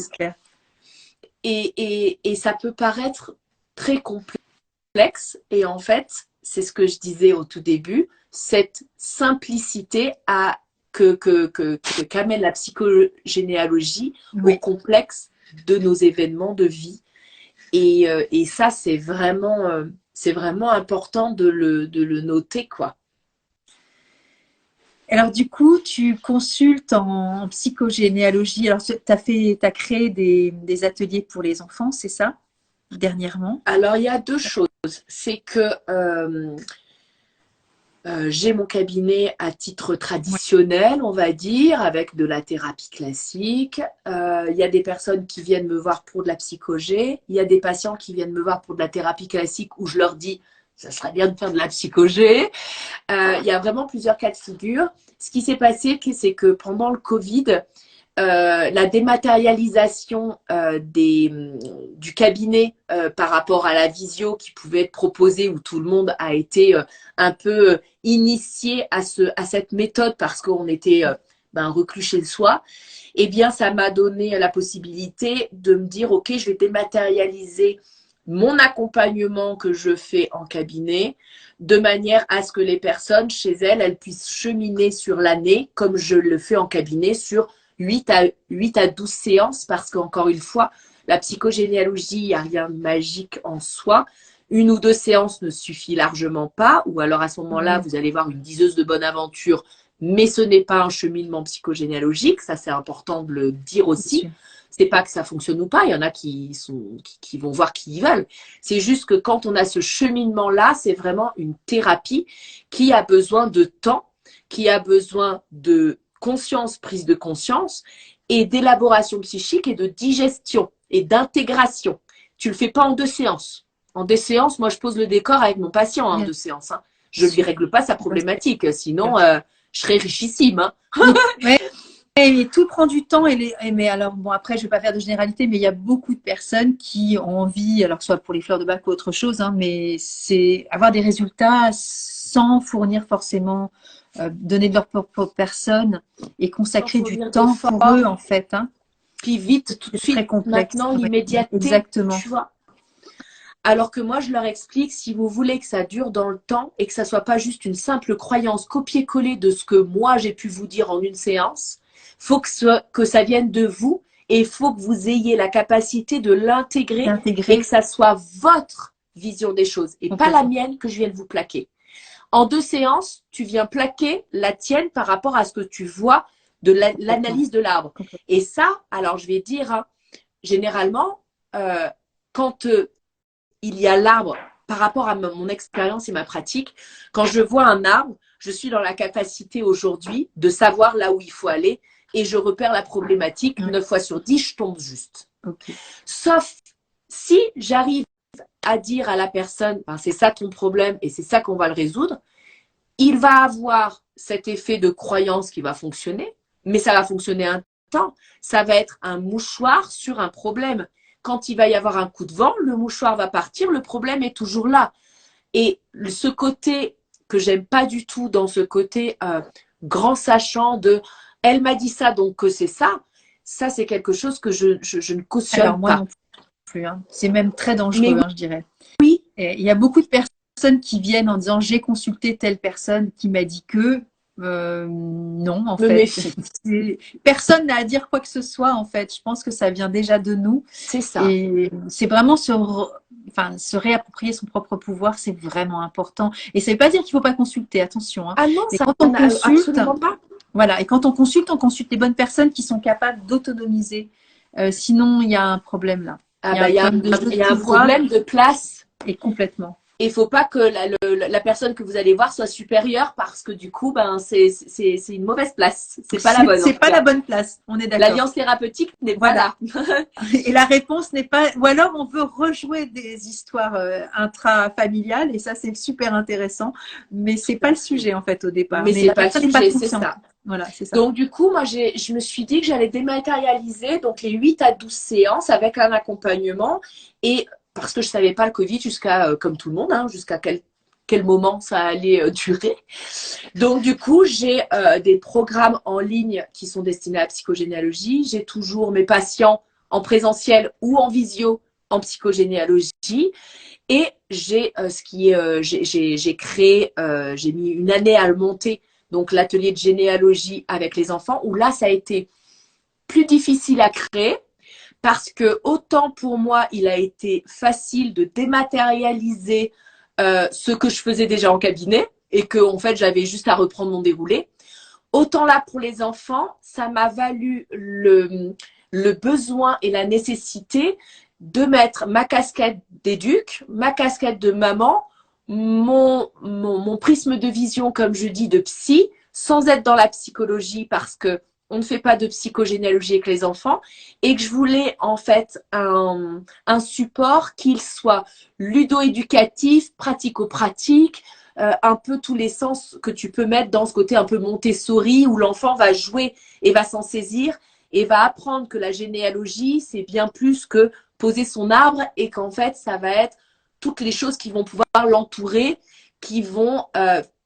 Et ça peut paraître très complexe. Et en fait, c'est ce que je disais au tout début, cette simplicité qu'amène la psychogénéalogie au complexe de nos événements de vie. Et ça, c'est vraiment important de le noter, quoi. Alors, du coup, tu consultes en psychogénéalogie. Alors, tu as créé des ateliers pour les enfants, c'est ça, dernièrement? Alors, il y a deux choses. C'est que j'ai mon cabinet à titre traditionnel, on va dire, avec de la thérapie classique. Il y a des personnes qui viennent me voir pour de la psychogé. Il y a des patients qui viennent me voir pour de la thérapie classique où je leur dis ça serait bien de faire de la psychogé. Il y a vraiment plusieurs cas de figure. Ce qui s'est passé, c'est que pendant le Covid, la dématérialisation du cabinet par rapport à la visio qui pouvait être proposée, où tout le monde a été un peu initié à cette méthode parce qu'on était reclus chez soi, eh bien ça m'a donné la possibilité de me dire ok, je vais dématérialiser mon accompagnement que je fais en cabinet de manière à ce que les personnes chez elles puissent cheminer sur l'année comme je le fais en cabinet sur 8 à 12 séances parce qu'encore une fois, la psychogénéalogie, il n'y a rien de magique en soi. 1 ou 2 séances ne suffit largement pas, ou alors à ce moment-là, vous allez voir une diseuse de bonne aventure, mais ce n'est pas un cheminement psychogénéalogique, ça c'est important de le dire aussi. C'est pas que ça fonctionne ou pas, il y en a qui vont voir qui ils veulent. C'est juste que quand on a ce cheminement-là, c'est vraiment une thérapie qui a besoin de temps, qui a besoin de conscience, prise de conscience et d'élaboration psychique et de digestion et d'intégration. Tu le fais pas en 2 séances. En 2 séances, moi je pose le décor avec mon patient en 2 séances. Hein. Je ne lui règle pas sa problématique, sinon je serais richissime. Hein. Et tout prend du temps. Mais alors, bon, après, je ne vais pas faire de généralité, mais il y a beaucoup de personnes qui ont envie, alors soit pour les fleurs de bac ou autre chose, hein, mais c'est avoir des résultats sans fournir forcément, donner de leur propre personne et consacrer du temps pour eux, en fait. Hein. puis vite, tout de C'est très suite, complexe. maintenant, Ouais, l'immédiateté, exactement. tu vois. Alors que moi, je leur explique, si vous voulez que ça dure dans le temps et que ça soit pas juste une simple croyance copier-coller de ce que moi j'ai pu vous dire en une séance, faut que ça vienne de vous et il faut que vous ayez la capacité de l'intégrer et D'intégrer que ça soit votre vision des choses et pas la complètement. mienne que je vienne vous plaquer. En 2 séances, tu viens plaquer la tienne par rapport à ce que tu vois de Complètement. l'analyse de l'arbre. Complètement. Et ça, alors je vais dire, hein, généralement, quand il y a l'arbre, par rapport à mon expérience et ma pratique, quand je vois un arbre, je suis dans la capacité aujourd'hui de savoir là où il faut aller et je repère la problématique. Ouais. 9 fois sur 10, je tombe juste. Ok. Sauf si j'arrive à dire à la personne, ben, c'est ça ton problème et c'est ça qu'on va le résoudre, il va avoir cet effet de croyance qui va fonctionner, mais ça va fonctionner un temps. Ça va être un mouchoir sur un problème. Quand il va y avoir un coup de vent, le mouchoir va partir, le problème est toujours là. Et ce côté que j'aime pas du tout dans ce côté grand sachant de elle m'a dit ça donc que c'est ça, ça c'est quelque chose que je ne Alors, cautionne moi pas. non plus, hein. C'est même très Mais dangereux, hein, je dirais. oui, Et il y a beaucoup de personnes qui viennent en disant j'ai consulté telle personne qui m'a dit que non, en me fait. méfie. Personne n'a à dire quoi que ce soit, en fait. Je pense que ça vient déjà de nous. C'est ça. Et c'est vraiment enfin, se réapproprier son propre pouvoir, c'est vraiment important. Et ça ne veut pas dire qu'il ne faut pas consulter, attention, hein. Ah non, Mais ça quand on n'a consulte, absolument pas. voilà, et quand on consulte les bonnes personnes qui sont capables d'autonomiser. Sinon, il y a un problème là. Ah Il y a bah, un problème de jeu il de y a un pouvoir problème de place. et complètement. Et il ne faut pas que la personne que vous allez voir soit supérieure parce que du coup, ben, c'est une mauvaise place. C'est pas la bonne en C'est tout pas la cas. bonne place, on est d'accord. L'alliance thérapeutique n'est pas Voilà. là. Et la réponse n'est pas. Ou alors on veut rejouer des histoires intrafamiliales et ça c'est super intéressant, mais c'est pas le sujet en fait au départ. Mais Mais c'est la pas le personne n'est pas sujet, c'est consciente. ça. Voilà, c'est ça. Donc du coup, moi, je me suis dit que j'allais dématérialiser donc les 8 à 12 séances avec un accompagnement et parce que je savais pas le Covid jusqu'à, comme tout le monde, hein, jusqu'à quel moment ça allait durer. Donc du coup, j'ai des programmes en ligne qui sont destinés à la psychogénéalogie. J'ai toujours mes patients en présentiel ou en visio en psychogénéalogie. Et j'ai créé, j'ai mis une année à le monter, donc l'atelier de généalogie avec les enfants, où là, ça a été plus difficile à créer parce que autant pour moi, il a été facile de dématérialiser ce que je faisais déjà en cabinet et que en fait, j'avais juste à reprendre mon déroulé. Autant là, pour les enfants, ça m'a valu le besoin et la nécessité de mettre ma casquette d'éduc, ma casquette de maman, mon prisme de vision, comme je dis, de psy, sans être dans la psychologie parce que on ne fait pas de psychogénéalogie avec les enfants et que je voulais en fait un support qu'il soit ludo-éducatif, pratico-pratique, un peu tous les sens que tu peux mettre dans ce côté un peu Montessori où l'enfant va jouer et va s'en saisir et va apprendre que la généalogie, c'est bien plus que poser son arbre et qu'en fait, ça va être toutes les choses qui vont pouvoir l'entourer, qui vont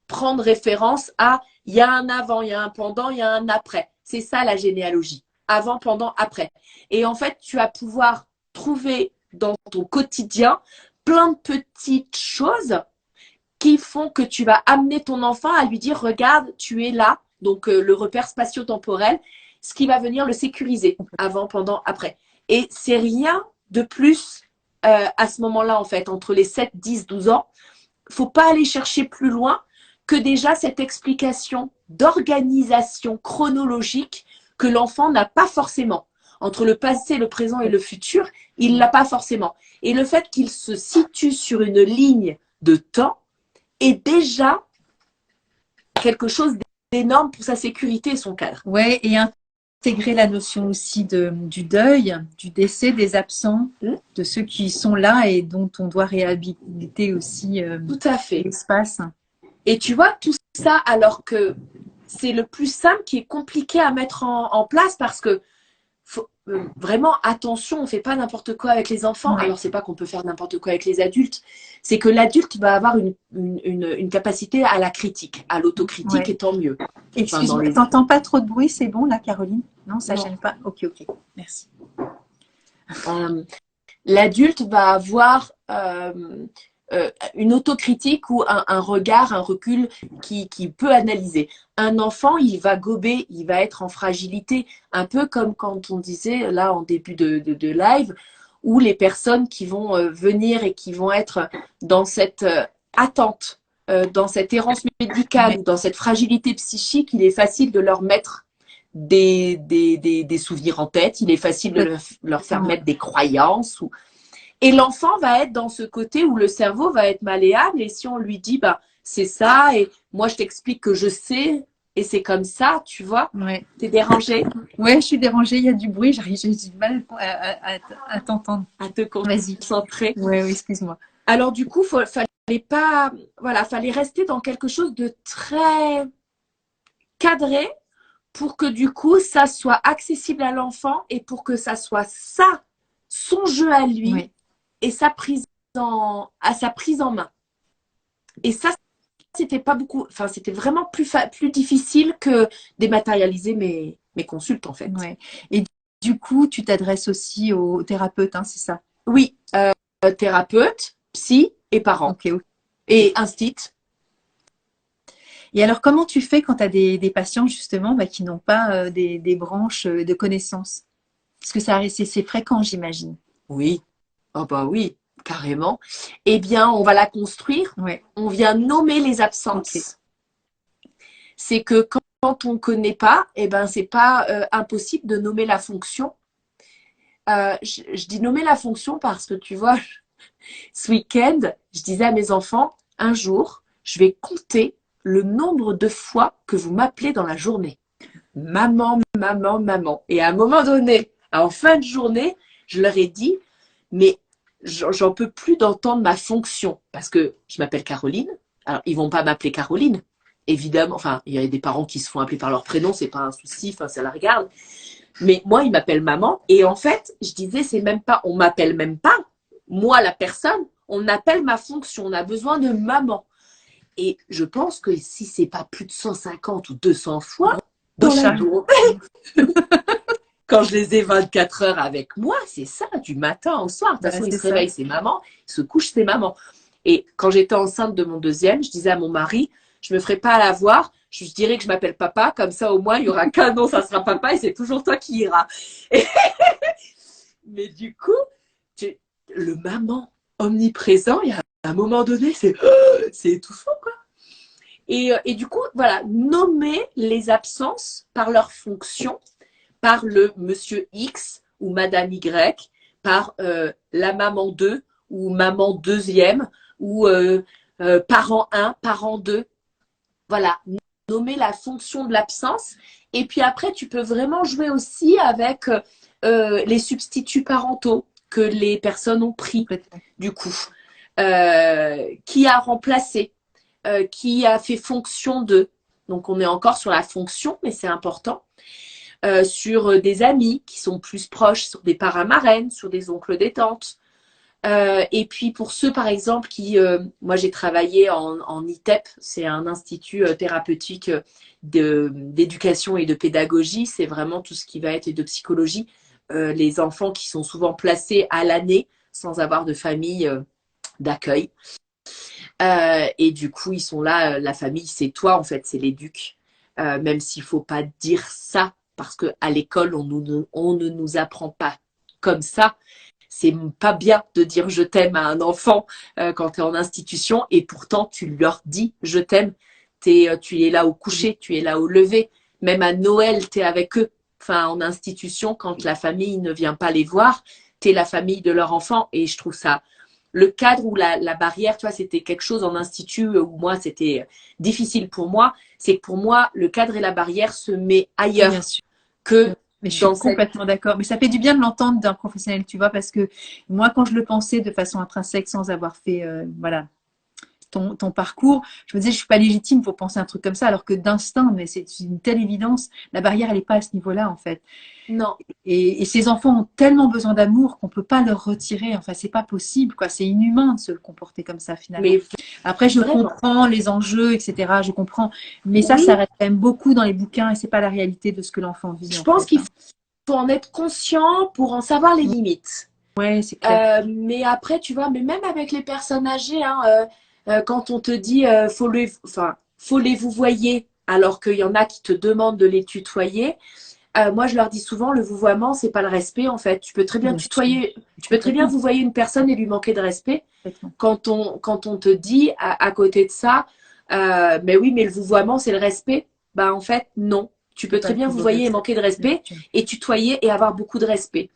prendre référence à il y a un avant, il y a un pendant, il y a un après. C'est ça la généalogie. Avant, pendant, après. Et en fait, tu vas pouvoir trouver dans ton quotidien plein de petites choses qui font que tu vas amener ton enfant à lui dire regarde, tu es là. Donc le repère spatio-temporel, ce qui va venir le sécuriser avant, pendant, après. Et c'est rien de plus à ce moment-là, en fait, entre les 7, 10, 12 ans. Faut pas aller chercher plus loin que déjà cette explication d'organisation chronologique que l'enfant n'a pas forcément. Entre le passé, le présent et le futur, il l'a pas forcément. Et le fait qu'il se situe sur une ligne de temps est déjà quelque chose d'énorme pour sa sécurité et son cadre. Ouais, et intégrer la notion aussi du deuil, du décès des absents, de ceux qui sont là et dont on doit réhabiliter aussi Tout à fait. l'espace. Et tu vois, tout ça, alors que c'est le plus simple qui est compliqué à mettre en place parce que vraiment attention, on ne fait pas n'importe quoi avec les enfants. Ouais. Alors, c'est pas qu'on peut faire n'importe quoi avec les adultes, c'est que l'adulte va avoir une capacité à la critique, à l'autocritique, Ouais. et tant mieux. Enfin, dans Excuse-moi, les... t'entends pas trop de bruit, c'est bon là, Caroline? Non, ça Non. gêne pas? Ok, ok, merci. L'adulte va avoir une autocritique ou un regard, un recul qui peut analyser. Un enfant, il va gober, il va être en fragilité, un peu comme quand on disait là en début de live, où les personnes qui vont venir et qui vont être dans cette attente, dans cette errance médicale Ouais. ou dans cette fragilité psychique, il est facile de leur mettre des souvenirs en tête, il est facile de leur faire mettre des croyances. Et l'enfant va être dans ce côté où le cerveau va être malléable, et si on lui dit bah c'est ça, et moi je t'explique que je sais, et c'est comme ça, tu vois, Ouais. t'es dérangé Ouais, je suis dérangée, il y a du bruit, j'ai du mal à t'entendre. à te Vas-y. concentrer. Ouais, oui, excuse-moi. Alors du coup, fallait pas, voilà, fallait rester dans quelque chose de très cadré pour que du coup ça soit accessible à l'enfant et pour que ça soit ça, son jeu à lui, Ouais. et sa prise en main. Et ça, c'était pas beaucoup, enfin, c'était vraiment plus difficile que dématérialiser mes consultes, en fait. Ouais. Et du coup, tu t'adresses aussi aux thérapeutes, hein, c'est ça? Oui, thérapeute, psy et parents. Ok, ok. Et instit. Et alors, comment tu fais quand tu as des patients, justement, bah, qui n'ont pas des branches de connaissances? Parce que c'est fréquent, j'imagine. Oui. Oh bah oui, carrément. Eh bien, on va la construire. Ouais, On vient nommer les ok. absences. C'est que quand on ne connaît pas, eh ben, c'est pas impossible de nommer la fonction. Je dis nommer la fonction parce que tu vois, ce week-end, je disais à mes enfants, un jour, je vais compter le nombre de fois que vous m'appelez dans la journée. Maman, maman, maman. Et à un moment donné, en fin de journée, je leur ai dit, mais j'en peux plus d'entendre ma fonction parce que je m'appelle Caroline. Alors, ils vont pas m'appeler Caroline, évidemment. Enfin, il y a des parents qui se font appeler par leur prénom, c'est pas un souci, enfin, ça la regarde. Mais moi, ils m'appellent maman. Et en fait, je disais, c'est même pas, on m'appelle même pas, moi, la personne, on appelle ma fonction. On a besoin de maman. Et je pense que si c'est pas plus de 150 ou 200 fois dans la journée, quand je les ai 24 heures avec moi, c'est ça, du matin au soir. De toute Bah, façon, ils c'est se ça. réveillent, c'est maman. Ils se couchent, c'est maman. Et quand j'étais enceinte de mon deuxième, je disais à mon mari, je me ferai pas à la voir. Je dirais que je m'appelle papa, comme ça au moins il y aura qu'un nom, ça sera papa et c'est toujours toi qui iras. Et mais du coup, le maman omniprésent, il y a un moment donné, c'est étouffant, quoi. Et du coup, voilà, nommer les absences par leur fonction, par le monsieur X ou madame Y, par la maman 2 ou maman deuxième ou parent 1, parent 2. Voilà, nommer la fonction de l'absence. Et puis après, tu peux vraiment jouer aussi avec les substituts parentaux que les personnes ont pris, du coup. Qui a remplacé, qui a fait fonction de. Donc on est encore sur la fonction, mais c'est important. Sur des amis qui sont plus proches, sur des parrains-marraines, sur des oncles, des tantes. Et puis pour ceux, par exemple, moi j'ai travaillé en ITEP, c'est un institut thérapeutique d'éducation et de pédagogie, c'est vraiment tout ce qui va être et de psychologie. Les enfants qui sont souvent placés à l'année sans avoir de famille d'accueil. Et du coup, ils sont là, la famille, c'est toi en fait, c'est l'éduc. Même s'il faut pas dire ça, parce qu'à l'école, on ne nous apprend pas comme ça. C'est pas bien de dire je t'aime à un enfant quand tu es en institution et pourtant tu leur dis je t'aime. Tu es là au coucher, tu es là au lever. Même à Noël, tu es avec eux. Enfin, en institution, quand la famille ne vient pas les voir, tu es la famille de leur enfant. Et je trouve ça, le cadre ou la barrière, tu vois, c'était quelque chose en institut où moi, c'était difficile pour moi. C'est que pour moi, le cadre et la barrière se met ailleurs Bien sûr. que Mais je suis dans cette... complètement d'accord. Mais ça fait du bien de l'entendre d'un professionnel, tu vois, parce que moi, quand je le pensais de façon intrinsèque, sans avoir fait, voilà, ton parcours, je me disais, je suis pas légitime pour penser un truc comme ça, alors que d'instinct, mais c'est une telle évidence, la barrière, elle est pas à ce niveau-là, en fait. Non, Et ces enfants ont tellement besoin d'amour qu'on peut pas leur retirer. Enfin, c'est pas possible, quoi. C'est inhumain de se comporter comme ça, finalement. mais Après, je vraiment. comprends les enjeux, etc. Je comprends. Mais ça Oui, reste quand même beaucoup dans les bouquins et c'est pas la réalité de ce que l'enfant vit, je en pense fait, qu'il hein. faut en être conscient pour en savoir les limites. Ouais, c'est clair. Mais après, tu vois, mais même avec les personnes âgées, hein, quand on te dit faut les vous voyez, alors qu'il y en a qui te demandent de les tutoyer, moi je leur dis souvent le vouvoiement, c'est pas le respect en fait. Tu peux très bien Bien sûr. tutoyer, tu peux très bien Complètement. vous voyer une personne et lui manquer de respect. Complètement. Quand on te dit à côté de ça, mais oui, mais le vouvoiement, c'est le respect. Bah en fait, non. Tu C'est peux pas très le bien plus vous beau voyer et geste. manquer de Bien respect sûr. et tutoyer et avoir beaucoup de respect.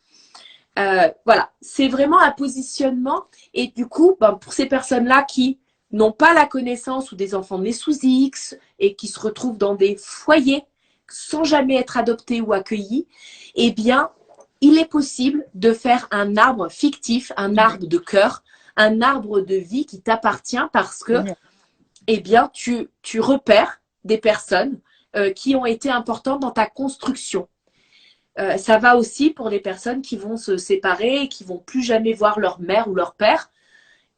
Voilà, c'est vraiment un positionnement. Et du coup, ben, pour ces personnes-là qui n'ont pas la connaissance ou des enfants nés sous X et qui se retrouvent dans des foyers sans jamais être adoptés ou accueillis, eh bien, il est possible de faire un arbre fictif, un Génial. arbre de cœur, un arbre de vie qui t'appartient parce que, Génial. eh bien, tu repères des personnes qui ont été importantes dans ta construction. Ça va aussi pour les personnes qui vont se séparer et qui vont plus jamais voir leur mère ou leur père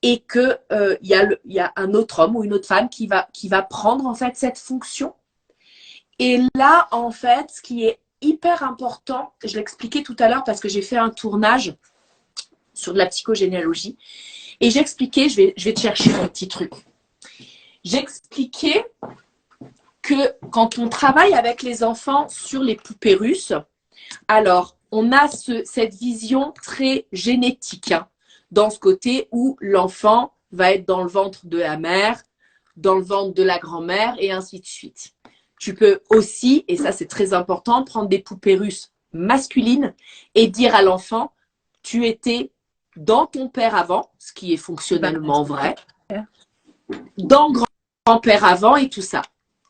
et que y a un autre homme ou une autre femme qui va prendre en fait cette fonction. Et là, en fait, ce qui est hyper important, je l'expliquais tout à l'heure parce que j'ai fait un tournage sur de la psychogénéalogie et j'expliquais, je vais te chercher mon petit truc. J'expliquais que quand on travaille avec les enfants sur les poupées russes, alors, on a cette vision très génétique, hein, dans ce côté où l'enfant va être dans le ventre de la mère, dans le ventre de la grand-mère, et ainsi de suite. Tu peux aussi, et ça c'est très important, prendre des poupées russes masculines et dire à l'enfant, tu étais dans ton père avant, ce qui est Bah, fonctionnellement c'est vrai, clair. dans grand-père avant et tout ça.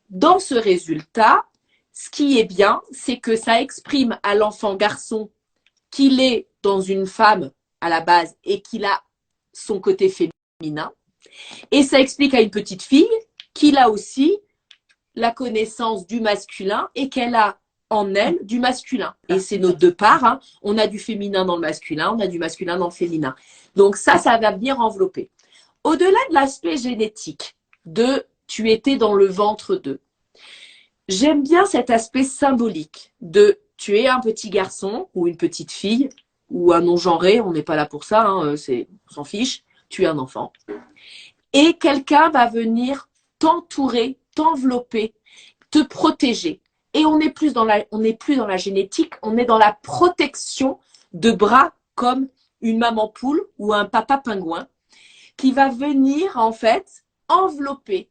Dans ce résultat, ce qui est bien, c'est que ça exprime à l'enfant garçon qu'il est dans une femme à la base et qu'il a son côté féminin. Et ça explique à une petite fille qu'il a aussi la connaissance du masculin et qu'elle a en elle du masculin. Et c'est nos deux parts. Hein. On a du féminin dans le masculin, on a du masculin dans le féminin. Donc ça va venir envelopper. Au-delà de l'aspect génétique de tu étais dans le ventre d'eux, j'aime bien cet aspect symbolique de tu es un petit garçon ou une petite fille ou un non-genré, on n'est pas là pour ça, hein, on s'en fiche, tu es un enfant. Et quelqu'un va venir t'entourer, t'envelopper, te protéger. Et on n'est plus dans la génétique, on est dans la protection de bras comme une maman poule ou un papa pingouin qui va venir en fait envelopper.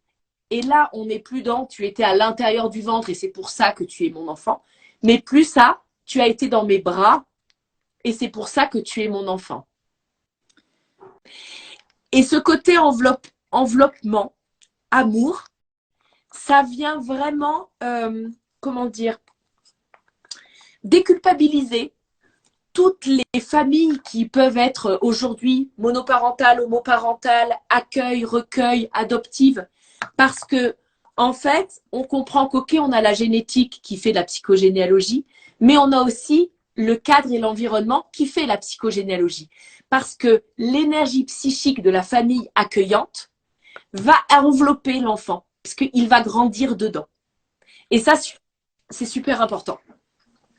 Et là, on n'est plus dans tu étais à l'intérieur du ventre et c'est pour ça que tu es mon enfant, mais plus ça, tu as été dans mes bras et c'est pour ça que tu es mon enfant. Et ce côté enveloppement, amour, ça vient vraiment, comment dire, déculpabiliser toutes les familles qui peuvent être aujourd'hui monoparentales, homoparentales, accueil, recueil, adoptives, parce que en fait, on comprend qu'ok, on a la génétique qui fait la psychogénéalogie, mais on a aussi le cadre et l'environnement qui fait la psychogénéalogie. Parce que l'énergie psychique de la famille accueillante va envelopper l'enfant, puisqu'il va grandir dedans. Et ça, c'est super important.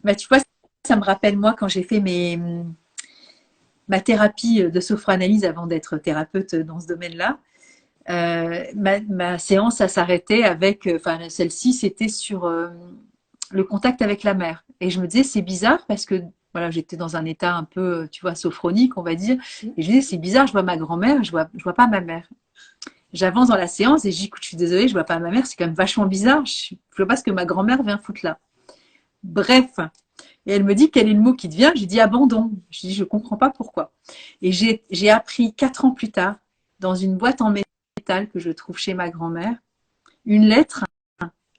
Bah, tu vois, ça me rappelle moi quand j'ai fait ma thérapie de sophranalyse avant d'être thérapeute dans ce domaine-là. Ma séance, ça s'arrêtait avec, enfin celle-ci, c'était sur le contact avec la mère. Et je me disais, c'est bizarre parce que voilà, j'étais dans un état un peu, tu vois, sophronique, on va dire. Et je me disais, c'est bizarre, je vois ma grand-mère, je vois pas ma mère. J'avance dans la séance et je dis, écoute, je suis désolée, je vois pas ma mère, c'est quand même vachement bizarre. Je vois pas ce que ma grand-mère vient foutre là. Bref. Et elle me dit, quel est le mot qui te vient? J'ai dit abandon. Je dis, je comprends pas pourquoi. Et j'ai appris 4 ans plus tard, dans une boîte en métal que je trouve chez ma grand-mère, une lettre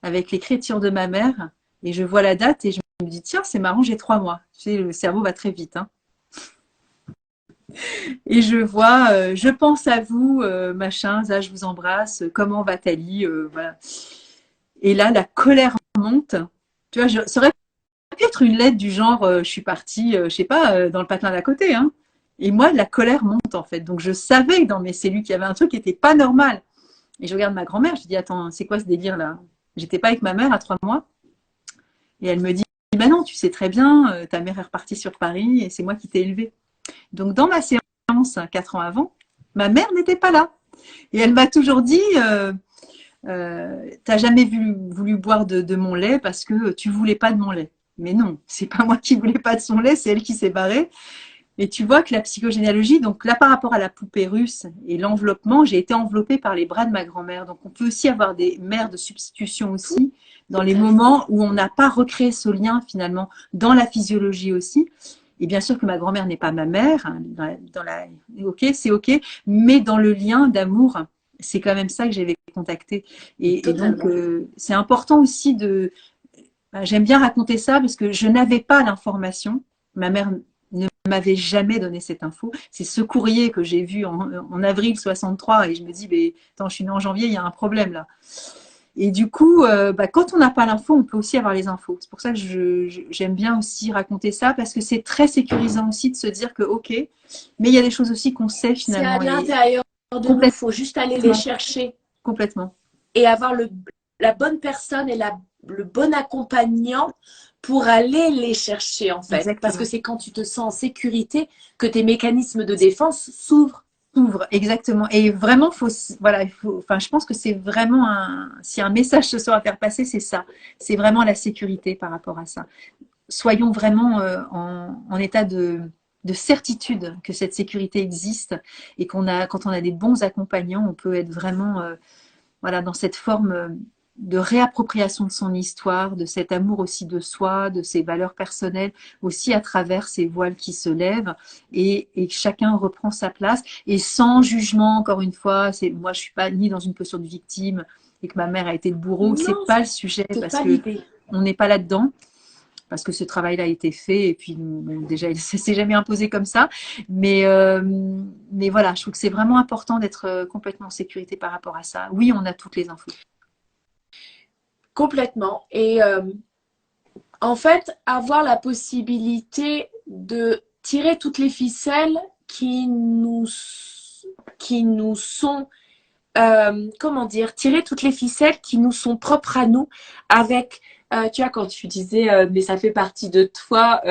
avec l'écriture de ma mère. Et je vois la date et je me dis, tiens, c'est marrant, j'ai 3 mois. Tu sais, le cerveau va très vite. Hein. Et je vois, je pense à vous, machin, ça, je vous embrasse, comment va Thalie, voilà. Et là, la colère monte. Tu vois, ça aurait pu être une lettre du genre, je suis partie, je sais pas, dans le patelin d'à côté, hein. Et moi, la colère monte en fait. Donc je savais que dans mes cellules, qu'il y avait un truc qui n'était pas normal. Et je regarde ma grand-mère, je dis, attends, c'est quoi ce délire là? J'étais pas avec ma mère à 3 mois. Et elle me dit, bah non, tu sais très bien, ta mère est repartie sur Paris et c'est moi qui t'ai élevée. Donc dans ma séance, 4 ans avant, ma mère n'était pas là. Et elle m'a toujours dit, t'as jamais voulu boire de mon lait parce que tu voulais pas de mon lait. Mais non, c'est pas moi qui voulais pas de son lait, c'est elle qui s'est barrée. Et tu vois que la psychogénéalogie, donc là par rapport à la poupée russe et l'enveloppement, j'ai été enveloppée par les bras de ma grand-mère. Donc on peut aussi avoir des mères de substitution aussi dans les moments où on n'a pas recréé ce lien finalement dans la physiologie aussi. Et bien sûr que ma grand-mère n'est pas ma mère, hein, ok, c'est ok, mais dans le lien d'amour, c'est quand même ça que j'avais contacté. Et donc c'est important aussi de, j'aime bien raconter ça parce que je n'avais pas l'information. Ma mère ne m'avait jamais donné cette info. C'est ce courrier que j'ai vu en avril 63 et je me dis, mais attends, je suis née en janvier, il y a un problème là. Et du coup, quand on n'a pas l'info, on peut aussi avoir les infos. C'est pour ça que j'aime bien aussi raconter ça parce que c'est très sécurisant aussi de se dire que ok, mais il y a des choses aussi qu'on sait finalement. C'est à l'intérieur de nous, il faut juste aller les chercher. Complètement. Et avoir la bonne personne et le bon accompagnant pour aller les chercher en fait. Exactement. Parce que c'est quand tu te sens en sécurité que tes mécanismes de défense s'ouvrent. Exactement. Et vraiment, je pense que c'est vraiment si un message ce soir à faire passer, c'est ça. C'est vraiment la sécurité par rapport à ça. Soyons vraiment en état de certitude que cette sécurité existe et quand on a des bons accompagnants, on peut être vraiment, dans cette forme de réappropriation de son histoire, de cet amour aussi de soi, de ses valeurs personnelles, aussi à travers ces voiles qui se lèvent et chacun reprend sa place et sans jugement, encore une fois, moi je suis pas ni dans une posture de victime et que ma mère a été le bourreau, c'est pas le sujet parce que on n'est pas là-dedans. Parce que ce travail-là a été fait et puis déjà, ça s'est jamais imposé comme ça. Mais voilà, je trouve que c'est vraiment important d'être complètement en sécurité par rapport à ça. Oui, on a toutes les infos. Complètement. Et en fait, avoir la possibilité de tirer toutes les ficelles qui nous sont, tirer toutes les ficelles qui nous sont propres à nous avec, tu vois, quand tu disais, mais ça fait partie de toi,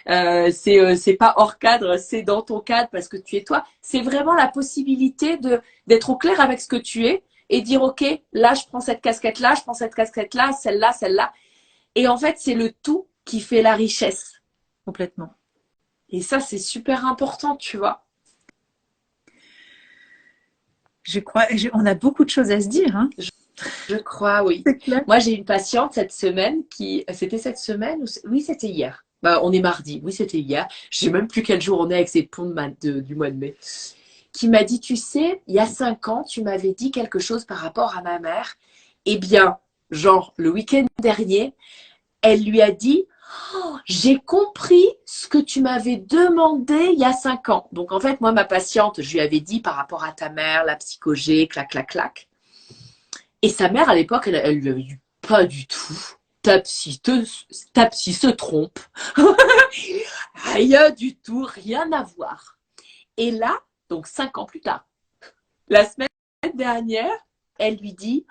c'est pas hors cadre, c'est dans ton cadre parce que tu es toi. C'est vraiment la possibilité d'être au clair avec ce que tu es et dire, ok, là, je prends cette casquette-là, je prends cette casquette-là, celle-là, celle-là. Et en fait, c'est le tout qui fait la richesse. Complètement. Et ça, c'est super important, tu vois. Je crois, on a beaucoup de choses à se dire. Hein. Je crois, oui. Moi, j'ai une patiente cette semaine c'était cette semaine oui, c'était hier. On est mardi. Oui, c'était hier. Je sais même plus quel jour on est avec ces ponts du mois de mai. Qui m'a dit, tu sais, il y a 5 ans, tu m'avais dit quelque chose par rapport à ma mère. Eh bien, genre, le week-end dernier, elle lui a dit, oh, j'ai compris ce que tu m'avais demandé il y a 5 ans. Donc, en fait, moi, ma patiente, je lui avais dit par rapport à ta mère, la psychogé, clac, clac, clac. Et sa mère, à l'époque, elle lui avait dit, pas du tout. Ta psy se trompe. Rien du tout, rien à voir. Et là, donc 5 ans plus tard, la semaine dernière, elle lui dit,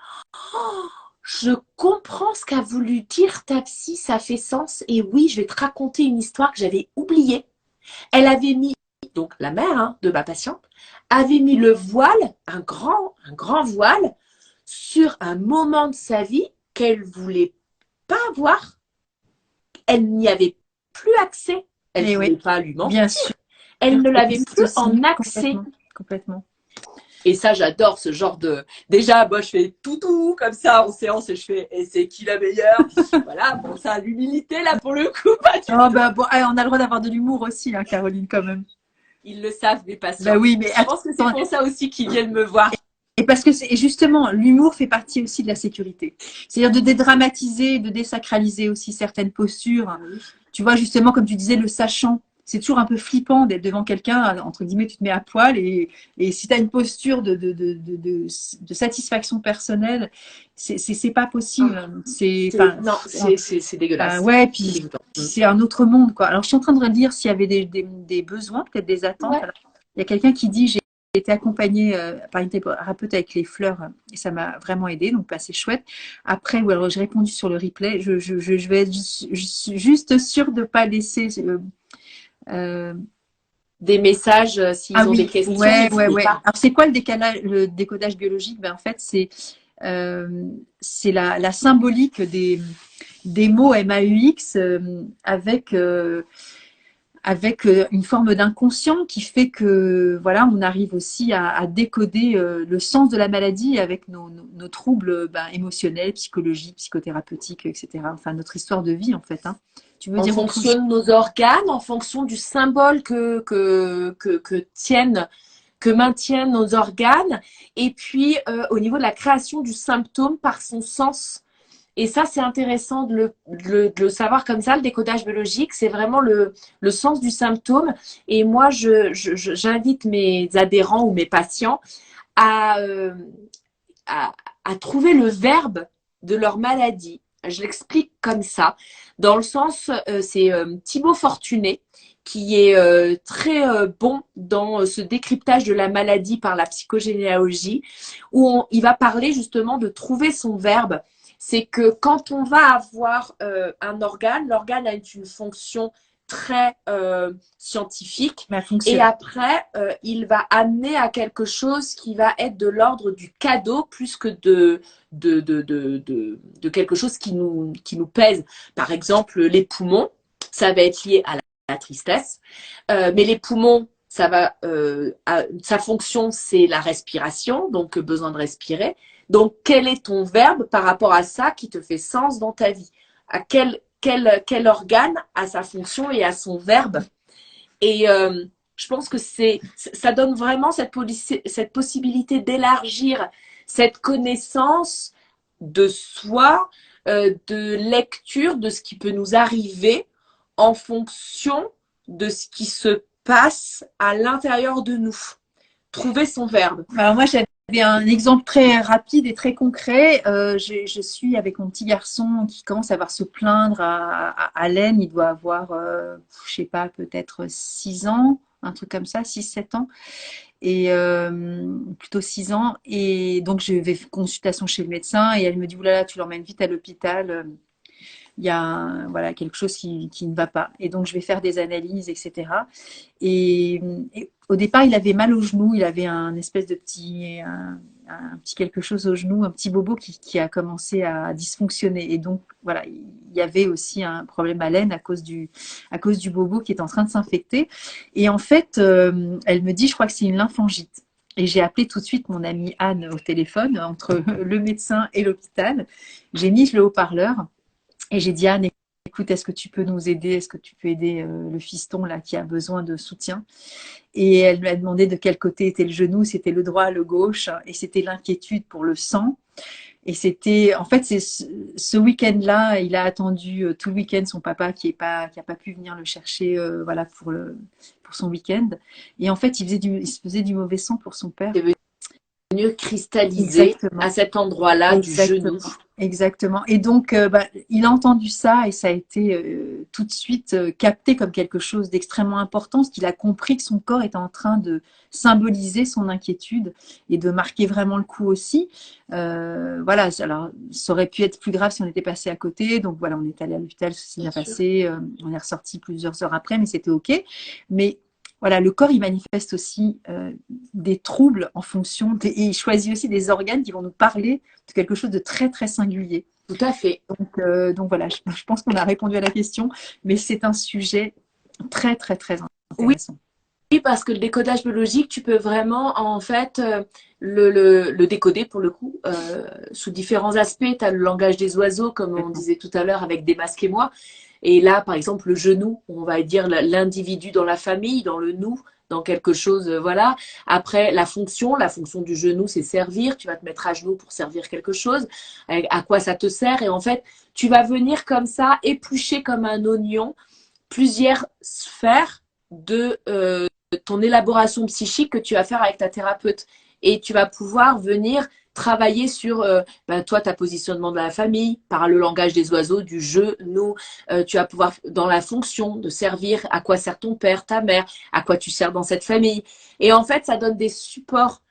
oh, je comprends ce qu'a voulu dire ta psy, ça fait sens. Et oui, je vais te raconter une histoire que j'avais oubliée. Elle avait mis, donc la mère de ma patiente, avait mis le voile, un grand voile, sur un moment de sa vie qu'elle voulait pas avoir. Elle n'y avait plus accès. Elle ne voulait pas lui mentir. Bien sûr. Elle ne l'avait plus en accès. Complètement. Et ça, j'adore ce genre de... Déjà, moi, je fais tout comme ça en séance et je fais « Et c'est qui la meilleure ?» Voilà, bon, ça, l'humilité, là, pour le coup, pas du tout. On a le droit d'avoir de l'humour aussi, hein, Caroline, quand même. Ils le savent, mes patients. Oui, mais je pense que c'est pour ça aussi qu'ils viennent me voir. Et parce que justement, l'humour fait partie aussi de la sécurité. C'est-à-dire de dédramatiser, de désacraliser aussi certaines postures. Tu vois, justement, comme tu disais, le sachant. c'est toujours un peu flippant d'être devant quelqu'un, entre guillemets, tu te mets à poil et si tu as une posture de satisfaction personnelle, c'est pas possible. Non, c'est dégueulasse. Ouais, C'est puis dégoûtant. c'est un autre monde, quoi. Alors, je suis en train de relire s'il y avait des besoins, peut-être des attentes. Ouais. Alors, il y a quelqu'un qui dit, j'ai été accompagnée par une thérapeute avec les fleurs et ça m'a vraiment aidé, donc pas c'est chouette. Après, ou alors j'ai répondu sur le replay, je vais être juste sûre de pas laisser. Euh, Des messages, ah s'ils ont des oui, questions, ouais, ouais, n'hésitez ouais. pas. Alors c'est quoi le décodage biologique? Ben en fait c'est la symbolique des mots MAUX avec une forme d'inconscient qui fait que voilà, on arrive aussi à décoder le sens de la maladie avec nos troubles émotionnels, psychologiques, psychothérapeutiques, etc. Enfin, notre histoire de vie, en fait. Hein. Tu veux En dire autre fonction chose? de nos organes, en fonction du symbole que maintiennent nos organes, et puis au niveau de la création du symptôme par son sens. Et ça, c'est intéressant de le savoir comme ça, le décodage biologique, c'est vraiment le sens du symptôme. Et moi, j'invite mes adhérents ou mes patients à, euh, à, à trouver le verbe de leur maladie. Je l'explique comme ça, dans le sens, c'est Thibaut Fortuné qui est très bon dans ce décryptage de la maladie par la psychogénéalogie, où il va parler justement de trouver son verbe. C'est que quand on va avoir un organe, l'organe a une fonction très scientifique, Ben, et fonctionne. après il va amener à quelque chose qui va être de l'ordre du cadeau plus que de quelque chose qui nous pèse. Par exemple, les poumons, ça va être lié à la tristesse, mais les poumons, sa fonction, c'est la respiration, donc besoin de respirer. Donc, quel est ton verbe par rapport à ça qui te fait sens dans ta vie? À quel organe a sa fonction et a son verbe? Et je pense que ça donne vraiment cette possibilité d'élargir cette connaissance de soi, de lecture de ce qui peut nous arriver en fonction de ce qui se passe à l'intérieur de nous. Trouver son verbe. Alors moi, j'avais un exemple très rapide et très concret. Je suis avec mon petit garçon qui commence à se plaindre à l'aine. Il doit avoir, je sais pas, peut-être 6 ans, un truc comme ça, 6 7 ans. Et plutôt 6 ans. Et donc, je vais consultation chez le médecin et elle me dit, oulala, tu l'emmènes vite à l'hôpital. Il y a voilà, quelque chose qui ne va pas. Et donc, je vais faire des analyses, etc. Et au départ, il avait mal au genou. Il avait un espèce de un petit quelque chose au genou, un petit bobo qui a commencé à dysfonctionner. Et donc, voilà, il y avait aussi un problème à l'aine à cause du bobo qui est en train de s'infecter. Et en fait, elle me dit, je crois que c'est une lymphangite. Et j'ai appelé tout de suite mon amie Anne au téléphone, entre le médecin et l'hôpital. J'ai mis le haut-parleur. Et j'ai dit, Anne, écoute, est-ce que tu peux nous aider? Est-ce que tu peux aider le fiston là qui a besoin de soutien? Et elle m'a demandé de quel côté était le genou, c'était le droit, le gauche, et c'était l'inquiétude pour le sang. Et c'était, en fait, c'est ce week-end-là, il a attendu tout le week-end son papa qui a pas pu venir le chercher, voilà, pour son week-end. Et en fait, il se faisait du mauvais sang pour son père. C'est venu cristalliser à Exactement. cet endroit-là du genou. Exactement, exactement. Et donc, il a entendu ça et ça a été tout de suite capté comme quelque chose d'extrêmement important, parce qu'il a compris que son corps était en train de symboliser son inquiétude et de marquer vraiment le coup aussi. Voilà, alors ça aurait pu être plus grave si on était passé à côté. Donc voilà, on est allé à l'hôpital, ceci Bien bien sûr. passé. On est ressorti plusieurs heures après, mais c'était OK. Mais voilà, le corps, il manifeste aussi des troubles en fonction, et il choisit aussi des organes qui vont nous parler de quelque chose de très, très singulier. Tout à fait. Donc voilà, je pense qu'on a répondu à la question, mais c'est un sujet très, très, très Oui, intéressant. parce que le décodage biologique, tu peux vraiment, en fait, le décoder pour le coup, sous différents aspects. Tu as le langage des oiseaux, comme on disait tout à l'heure, avec Démasquez-moi. Et là, par exemple, le genou, on va dire l'individu dans la famille, dans le nous, dans quelque chose, voilà. Après, la fonction du genou, c'est servir. Tu vas te mettre à genoux pour servir quelque chose. À quoi ça te sert? Et en fait, tu vas venir comme ça, éplucher comme un oignon plusieurs sphères de ton élaboration psychique que tu vas faire avec ta thérapeute. Et tu vas pouvoir venir travailler sur toi, ta positionnement de la famille, par le langage des oiseaux, du jeu, nous. Tu vas pouvoir, dans la fonction de servir, à quoi sert ton père, ta mère, à quoi tu sers dans cette famille. Et en fait, ça donne des supports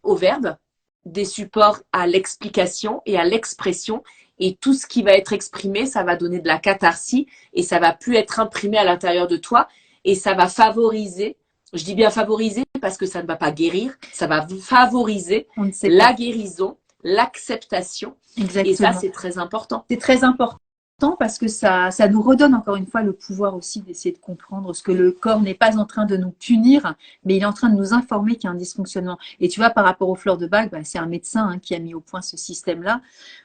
au verbe, des supports à l'explication et à l'expression. Et tout ce qui va être exprimé, ça va donner de la catharsis et ça va plus être imprimé à l'intérieur de toi. Et ça va favoriser, je dis bien favoriser parce que ça ne va pas guérir, ça va favoriser la guérison, l'acceptation. Exactement. Et ça, c'est très important. C'est très important parce que ça nous redonne encore une fois le pouvoir aussi d'essayer de comprendre ce que le corps n'est pas en train de nous punir, mais il est en train de nous informer qu'il y a un dysfonctionnement. Et tu vois, par rapport aux fleurs de bac, c'est un médecin qui a mis au point ce système-là,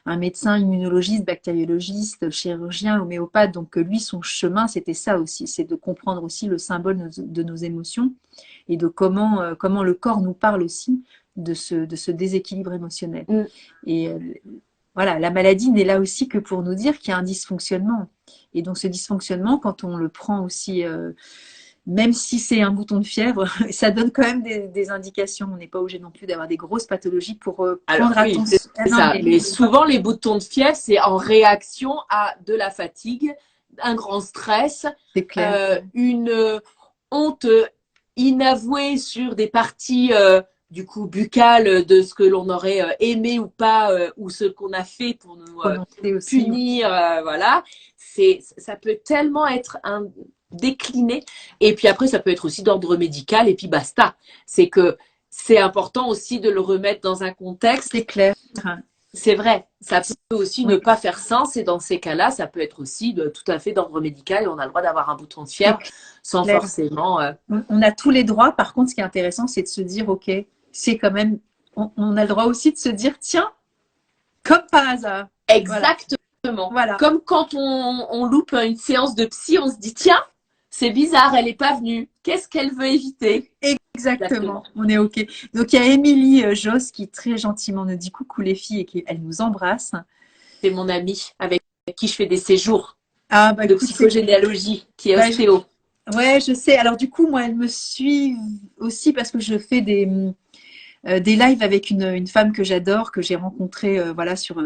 un médecin immunologiste, bactériologiste, chirurgien, homéopathe. Donc lui, son chemin, c'était ça aussi, c'est de comprendre aussi le symbole de nos émotions et de comment le corps nous parle aussi de ce déséquilibre émotionnel. Et voilà, la maladie n'est là aussi que pour nous dire qu'il y a un dysfonctionnement. Et donc ce dysfonctionnement, quand on le prend aussi, même si c'est un bouton de fièvre, ça donne quand même des indications. On n'est pas obligé non plus d'avoir des grosses pathologies pour prendre attention. C'est ça. Mais souvent, les boutons de fièvre, c'est en réaction à de la fatigue, un grand stress, une honte inavouée sur des parties du coup buccales de ce que l'on aurait aimé ou pas, ou ce qu'on a fait pour nous punir, voilà. Ça peut tellement être décliné. Et puis après, ça peut être aussi d'ordre médical et puis basta. C'est que c'est important aussi de le remettre dans un contexte. C'est clair. C'est vrai, ça peut aussi ne pas faire sens et dans ces cas-là, ça peut être aussi tout à fait d'ordre médical et on a le droit d'avoir un bouton de fièvre sans forcément… On a tous les droits. Par contre, ce qui est intéressant, c'est de se dire, ok, c'est quand même… On a le droit aussi de se dire, tiens, comme par hasard. Exactement. Voilà. Comme quand on loupe une séance de psy, on se dit, tiens, c'est bizarre, elle n'est pas venue. Qu'est-ce qu'elle veut éviter? Exactement, on est OK. Donc, il y a Émilie Josse qui très gentiment nous dit coucou les filles et qu'elle nous embrasse. C'est mon amie avec qui je fais des séjours de psychogénéalogie, qui est ostéo. Ouais, je sais. Alors, du coup, moi, elle me suit aussi parce que je fais des lives avec une femme que j'adore, que j'ai rencontrée sur,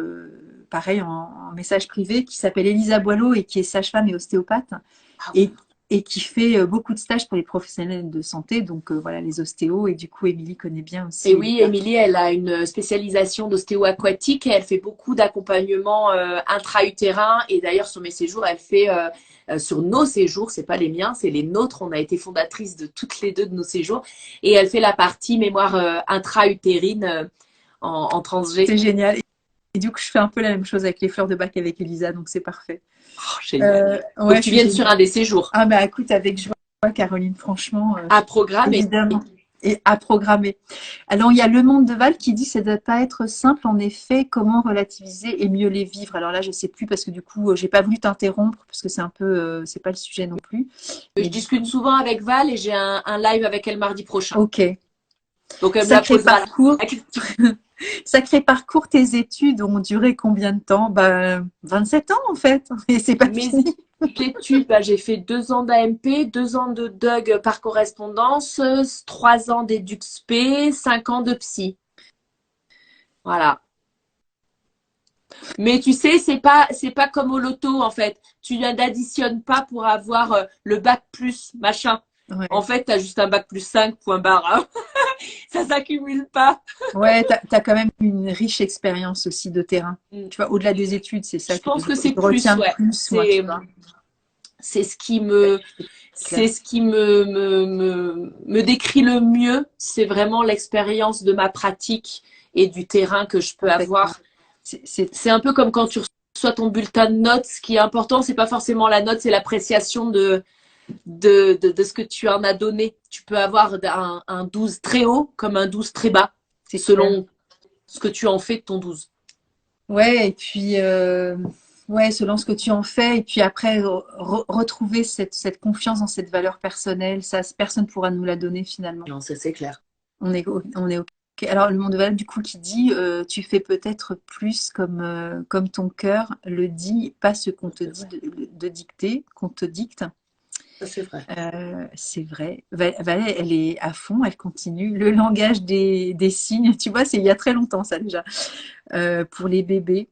pareil, en message privé, qui s'appelle Elisa Boileau et qui est sage-femme et ostéopathe. Et qui fait beaucoup de stages pour les professionnels de santé, donc voilà, les ostéos. Et du coup, Émilie connaît bien aussi. Et oui, Émilie, elle a une spécialisation d'ostéo aquatique et elle fait beaucoup d'accompagnement intra-utérin. Et d'ailleurs, sur mes séjours, elle fait, sur nos séjours, c'est pas les miens, c'est les nôtres. On a été fondatrices de toutes les deux de nos séjours. Et elle fait la partie mémoire intra-utérine en transg. C'est génial. Et du coup, je fais un peu la même chose avec les fleurs de bac avec Elisa, donc c'est parfait. Oh, génial. Donc, tu viennes sur un des séjours. Ah, bah écoute, avec joie, Caroline, franchement. À programmer. Évidemment. Et à programmer. Alors, il y a Le Monde de Val qui dit que ça ne doit pas être simple, en effet, comment relativiser et mieux les vivre. Alors là, je ne sais plus parce que du coup, j'ai pas voulu t'interrompre parce que c'est un peu, c'est pas le sujet non plus. Je discute souvent avec Val et j'ai un live avec elle mardi prochain. Ok. Donc, elle me la posera parcours. Sacré parcours, tes études ont duré combien de temps? 27 ans en fait, et c'est pas fini. Mes études, j'ai fait 2 ans d'AMP, 2 ans de DUG par correspondance, 3 ans d'EduxP, 5 ans de psy. Voilà. Mais tu sais, c'est pas comme au loto en fait. Tu n'additionnes pas pour avoir le bac plus machin. Ouais. En fait, tu as juste un bac plus 5, point barre. Hein. Ça s'accumule pas. Ouais, tu as quand même une riche expérience aussi de terrain. Tu vois, au-delà des études, c'est ça. Je pense que c'est plus, ouais. C'est ce qui me décrit le mieux. C'est vraiment l'expérience de ma pratique et du terrain que je peux avoir. C'est un peu comme quand tu reçois ton bulletin de notes. Ce qui est important, c'est pas forcément la note, c'est l'appréciation de ce que tu en as donné. Tu peux avoir un 12 très haut comme un 12 très bas. C'est selon ce que tu en fais de ton 12. Ouais, et puis selon ce que tu en fais, et puis après retrouver cette confiance dans cette valeur personnelle, ça, personne ne pourra nous la donner finalement. Non, ça c'est clair. On est OK. Alors le monde de Val du coup qui dit tu fais peut-être plus comme ton cœur le dit, pas ce qu'on te dit de dicter, qu'on te dicte. Ça, c'est vrai. C'est vrai. Valais, elle est à fond, elle continue. Le langage des signes, tu vois, c'est il y a très longtemps ça déjà. Pour les bébés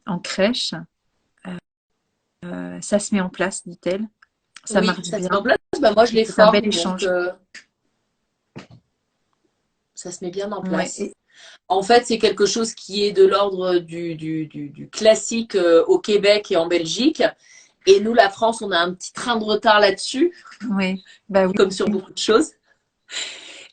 en crèche, ça se met en place, dit-elle. Ça Oui, marche ça se met en bien. place. Bah, moi, je Et les c'est un bel forme, donc échange. ça se met bien en Ouais. place. En fait, c'est quelque chose qui est de l'ordre du classique au Québec et en Belgique. Et nous, la France, on a un petit train de retard là-dessus, Oui, bah comme oui. sur beaucoup de choses.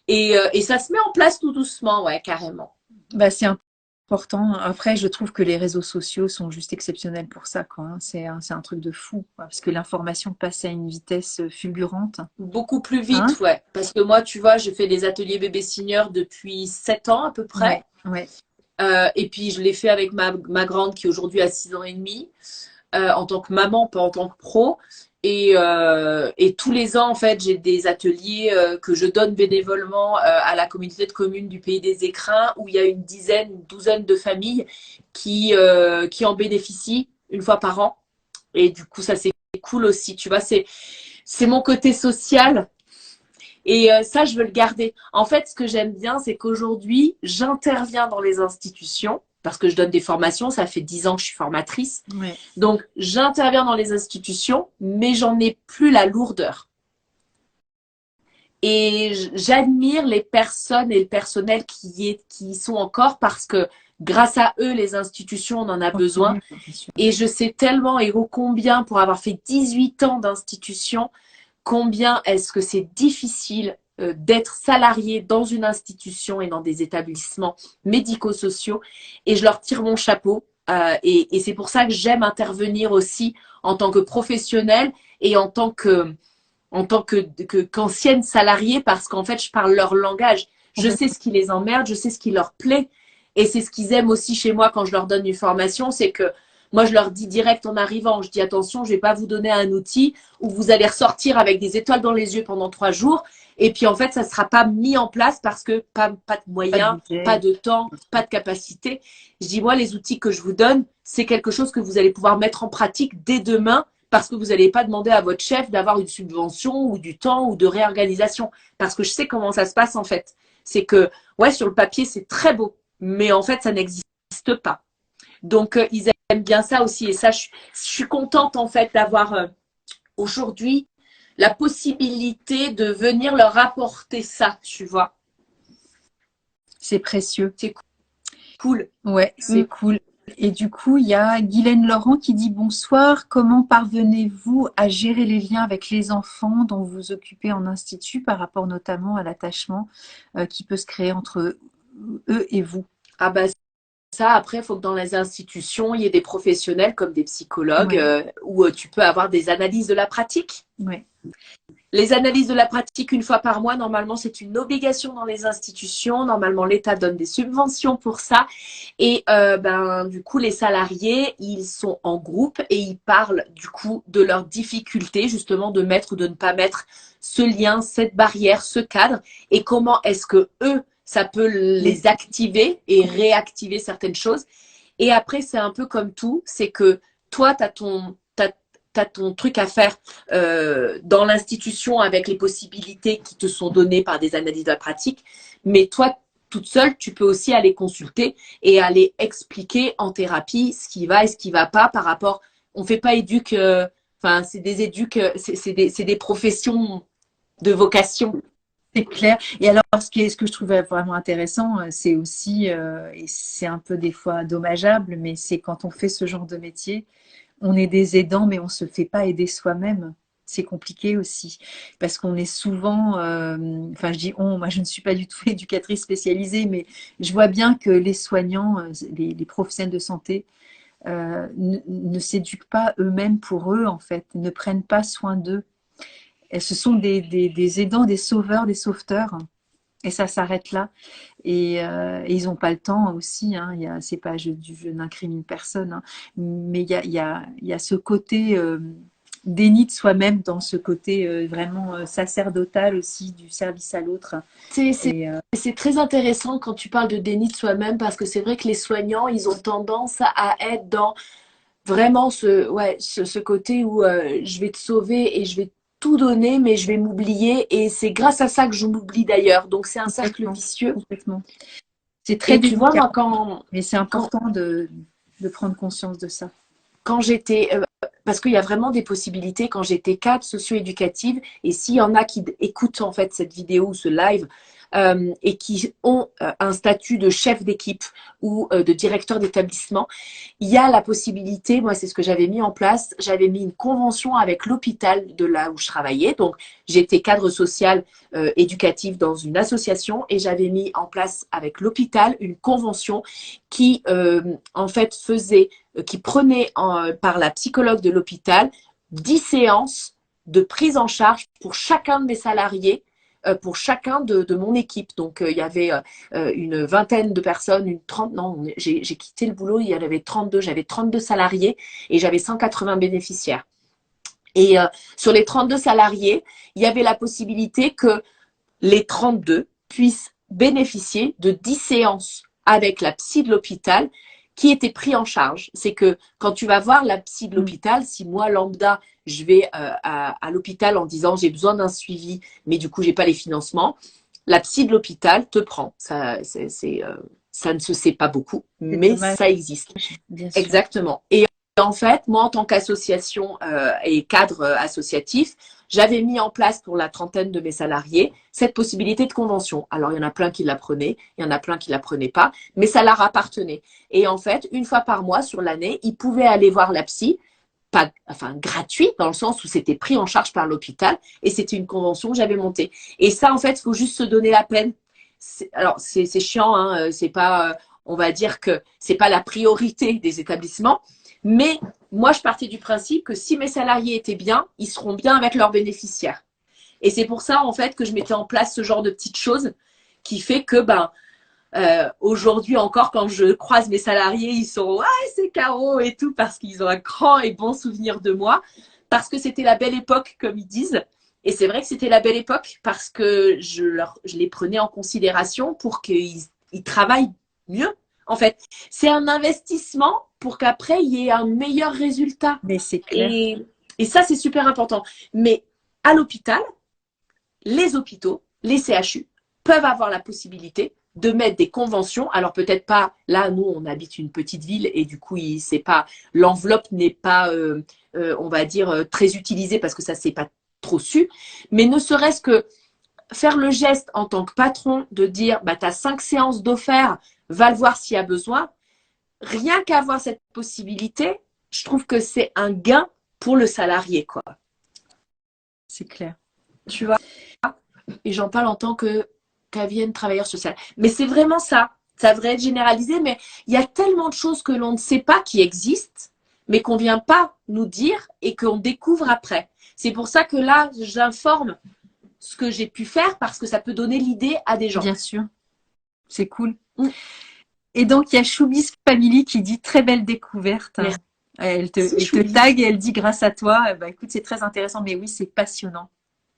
Et ça se met en place tout doucement, ouais, carrément. Bah, c'est important. Après, je trouve que les réseaux sociaux sont juste exceptionnels pour ça, quoi, hein. C'est un truc de fou, quoi, parce que l'information passe à une vitesse fulgurante. Beaucoup plus Hein? vite, ouais. Parce que moi, tu vois, je fais des ateliers bébé senior depuis 7 ans à peu près. Ouais, ouais. Et puis, je l'ai fait avec ma grande qui aujourd'hui a 6 ans et demi. En tant que maman, pas en tant que pro. Et tous les ans, en fait, j'ai des ateliers que je donne bénévolement à la communauté de communes du Pays des Écrins, où il y a une dizaine, une douzaine de familles qui en bénéficient une fois par an. Et du coup, ça, c'est cool aussi. Tu vois, c'est mon côté social. Et ça, je veux le garder. En fait, ce que j'aime bien, c'est qu'aujourd'hui, j'interviens dans les institutions parce que je donne des formations. Ça fait 10 ans que je suis formatrice. Ouais. Donc, j'interviens dans les institutions, mais j'en ai plus la lourdeur. Et j'admire les personnes et le personnel qui y sont encore parce que grâce à eux, les institutions, on en a besoin. Continue, bien sûr. Et je sais tellement et ô combien, pour avoir fait 18 ans d'institution, combien est-ce que c'est difficile d'être salarié dans une institution et dans des établissements médico-sociaux. Et je leur tire mon chapeau. Et c'est pour ça que j'aime intervenir aussi en tant que professionnelle et qu'ancienne salariée parce qu'en fait, je parle leur langage. Je sais ce qui les emmerde, je sais ce qui leur plaît. Et c'est ce qu'ils aiment aussi chez moi quand je leur donne une formation, c'est que moi, je leur dis direct en arrivant, je dis attention, je vais pas vous donner un outil où vous allez ressortir avec des étoiles dans les yeux pendant 3 jours. Et puis, en fait, ça sera pas mis en place parce que pas de Pas de moyens, pas budget. de temps, pas de capacité. Je dis, moi, les outils que je vous donne, c'est quelque chose que vous allez pouvoir mettre en pratique dès demain parce que vous n'allez pas demander à votre chef d'avoir une subvention ou du temps ou de réorganisation. Parce que je sais comment ça se passe, en fait. C'est que, ouais, sur le papier, c'est très beau, mais en fait, ça n'existe pas. Donc, ils aiment bien ça aussi. Et ça, je suis contente, en fait, d'avoir aujourd'hui la possibilité de venir leur apporter ça, tu vois. C'est précieux. C'est cool. Ouais, c'est cool. Et du coup, il y a Guylaine Laurent qui dit bonsoir. Comment parvenez-vous à gérer les liens avec les enfants dont vous vous occupez en institut par rapport notamment à l'attachement qui peut se créer entre eux et vous? Ah bah ça, après, il faut que dans les institutions, il y ait des professionnels comme des psychologues Ouais, où tu peux avoir des analyses de la pratique. ouais. Les analyses de la pratique une fois par mois, normalement, c'est une obligation dans les institutions. Normalement, l'État donne des subventions pour ça. Et du coup, les salariés, ils sont en groupe et ils parlent du coup de leurs difficultés, justement, de mettre ou de ne pas mettre ce lien, cette barrière, ce cadre. Et comment est-ce que eux, ça peut les activer et réactiver certaines choses. Et après, c'est un peu comme tout, c'est que toi, tu as ton truc à faire dans l'institution avec les possibilités qui te sont données par des analyses de la pratique. Mais toi, toute seule, tu peux aussi aller consulter et aller expliquer en thérapie ce qui va et ce qui va pas par rapport. On fait pas éduque. Enfin, c'est des éduques, c'est des professions de vocation. C'est clair. Et alors, ce que je trouvais vraiment intéressant, c'est aussi, et c'est un peu des fois dommageable, mais c'est quand on fait ce genre de métier, on est des aidants, mais on se fait pas aider soi-même. C'est compliqué aussi, parce qu'on est souvent, enfin je dis on, moi je ne suis pas du tout éducatrice spécialisée, mais je vois bien que les soignants, les professionnels de santé, ne s'éduquent pas eux-mêmes pour eux en fait, ne prennent pas soin d'eux. Et ce sont des aidants, des sauveurs, des sauveteurs. Et ça s'arrête là. Et ils n'ont pas le temps aussi. Hein. C'est pas, je n'incrimine personne. Hein. Mais il y a ce côté déni de soi-même dans ce côté vraiment sacerdotal aussi du service à l'autre. C'est Et c'est très intéressant quand tu parles de déni de soi-même parce que c'est vrai que les soignants, ils ont tendance à être dans vraiment ce côté où je vais te sauver et je vais tout donner, mais je vais m'oublier. Et c'est grâce à ça que je m'oublie d'ailleurs. Donc c'est un cercle Complètement, vicieux. complètement. C'est très Et tu vois, délicat, moi, mais c'est quand, important de prendre conscience de ça. quand j'étais, parce qu'il y a vraiment des possibilités quand j'étais cadre socio-éducative, et s'il y en a qui écoutent en fait cette vidéo ou ce live et qui ont un statut de chef d'équipe ou de directeur d'établissement, il y a la possibilité, moi c'est ce que j'avais mis en place, j'avais mis une convention avec l'hôpital de là où je travaillais, donc j'étais cadre social éducatif dans une association et j'avais mis en place avec l'hôpital une convention qui en fait qui prenait par la psychologue de l'hôpital 10 séances de prise en charge pour chacun de mes salariés, pour chacun de mon équipe. Donc, il y avait une vingtaine de personnes, une 30, non, j'ai quitté le boulot, il y en avait 32, j'avais 32 salariés et j'avais 180 bénéficiaires. Et sur les 32 salariés, il y avait la possibilité que les 32 puissent bénéficier de 10 séances avec la psy de l'hôpital qui était pris en charge. C'est que quand tu vas voir la psy de l'hôpital, si moi, lambda, je vais à l'hôpital en disant j'ai besoin d'un suivi, mais du coup, j'ai pas les financements, la psy de l'hôpital te prend. Ça ne se sait pas beaucoup, mais Dommage, ça existe. bien sûr. Exactement. Et en fait, moi, en tant qu'association et cadre associatif, j'avais mis en place pour la trentaine de mes salariés cette possibilité de convention. Alors, il y en a plein qui la prenaient, il y en a plein qui la prenaient pas, mais ça leur appartenait. Et en fait, une fois par mois sur l'année, ils pouvaient aller voir la psy, pas, enfin, gratuit, dans le sens où c'était pris en charge par l'hôpital, et c'était une convention que j'avais montée. Et ça, en fait, il faut juste se donner la peine. Alors, c'est chiant, hein, c'est pas, on va dire que c'est pas la priorité des établissements, mais moi, je partais du principe que si mes salariés étaient bien, ils seront bien avec leurs bénéficiaires. Et c'est pour ça, en fait, que je mettais en place ce genre de petites choses qui fait que, aujourd'hui encore, quand je croise mes salariés, ils sont « Ouais, c'est Caro » et tout, parce qu'ils ont un grand et bon souvenir de moi, parce que c'était la belle époque, comme ils disent. Et c'est vrai que c'était la belle époque parce que je les prenais en considération pour qu'ils travaillent mieux. En fait, c'est un investissement pour qu'après, il y ait un meilleur résultat. Mais c'est clair. Et ça, c'est super important. Mais à l'hôpital, les hôpitaux, les CHU peuvent avoir la possibilité de mettre des conventions. Alors peut-être pas, là, nous, on habite une petite ville et du coup, c'est pas, l'enveloppe n'est pas, on va dire, très utilisée parce que ça, c'est pas trop su. Mais ne serait-ce que faire le geste en tant que patron de dire, tu as 5 séances d'offert, va le voir s'il y a besoin. Rien qu'avoir cette possibilité, je trouve que c'est un gain pour le salarié, quoi. C'est clair. Tu vois? Et j'en parle en tant qu'avienne travailleur social. Mais c'est vraiment ça. Ça devrait être généralisé, mais il y a tellement de choses que l'on ne sait pas qui existent, mais qu'on ne vient pas nous dire et qu'on découvre après. C'est pour ça que là, j'informe ce que j'ai pu faire parce que ça peut donner l'idée à des gens. Bien sûr. C'est cool. Et donc, il y a Choubis Family qui dit très belle découverte. Merci. Elle te tague et elle dit grâce à toi. Écoute, c'est très intéressant, mais oui, c'est passionnant.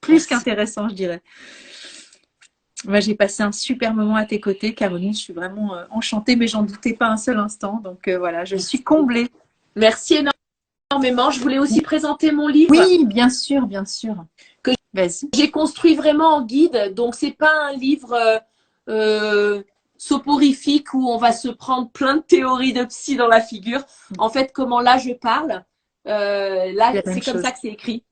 Plus qu'intéressant, je dirais. Moi, j'ai passé un super moment à tes côtés, Caroline. Je suis vraiment enchantée, mais j'en doutais pas un seul instant. Donc voilà, je suis comblée. Merci énormément. Je voulais aussi présenter mon livre. Oui, bien sûr, bien sûr. Que j'ai construit vraiment en guide. Donc, c'est pas un livre soporifique où on va se prendre plein de théories de psy dans la figure. En fait, comment là je parle, là c'est comme ça que c'est écrit.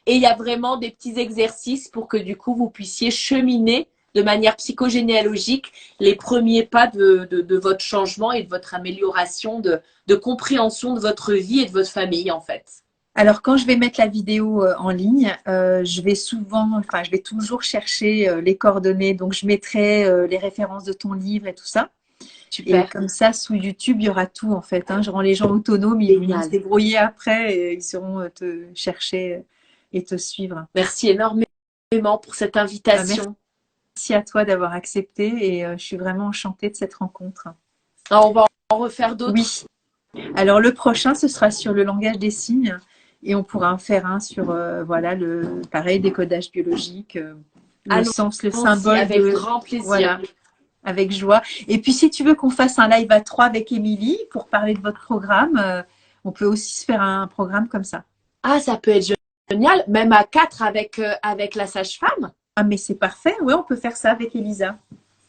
Et il y a vraiment des petits exercices pour que du coup vous puissiez cheminer de manière psychogénéalogique les premiers pas de votre changement et de votre amélioration de compréhension de votre vie et de votre famille en fait. Alors, quand je vais mettre la vidéo en ligne, je vais toujours chercher les coordonnées. Donc, je mettrai les références de ton livre et tout ça. Super. Et comme ça, sous YouTube, il y aura tout en fait. Je rends les gens autonomes, ils vont se débrouiller après et ils sauront te chercher et te suivre. Merci énormément pour cette invitation. Merci à toi d'avoir accepté et je suis vraiment enchantée de cette rencontre. Alors, on va en refaire d'autres. Oui. Alors, le prochain, ce sera sur le langage des signes. Et on pourra en faire un sur le pareil décodage biologique, le sens, le symbole. Avec grand plaisir. Voilà, avec joie. Et puis si tu veux qu'on fasse un live à 3 avec Émilie pour parler de votre programme, On peut aussi se faire un programme comme ça. Ah, ça peut être génial, même à 4 avec la sage-femme. Ah, mais c'est parfait. Oui, on peut faire ça avec Elisa.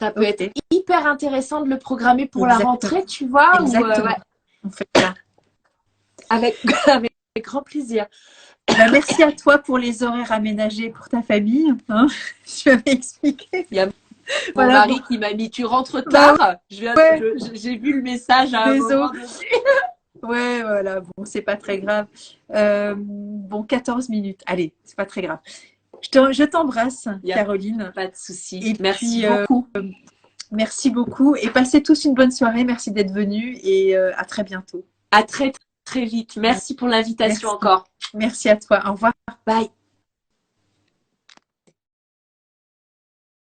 Ça peut Ok. être hyper intéressant de le programmer pour la Exactement. rentrée, tu vois. Exactement. Ouais, On fait ça. avec, avec grand plaisir. Bah, merci à toi pour les horaires aménagés pour ta famille. Hein. Tu m'avais expliqué. Il y a mon Voilà, mari bon. qui m'a mis tu rentres Bah tard. ouais, J'ai vu le message à un désolé. moment donné. Ouais, voilà, bon, c'est pas très grave. Bon, 14 minutes. Allez, c'est pas très grave. Je t'embrasse, Il n'y a Caroline. pas de souci. Et Merci puis, beaucoup. merci beaucoup. Et passez tous une bonne soirée. Merci d'être venus et à très bientôt. À très très vite. Merci pour l'invitation Merci. encore. Merci à toi. Au revoir. Bye.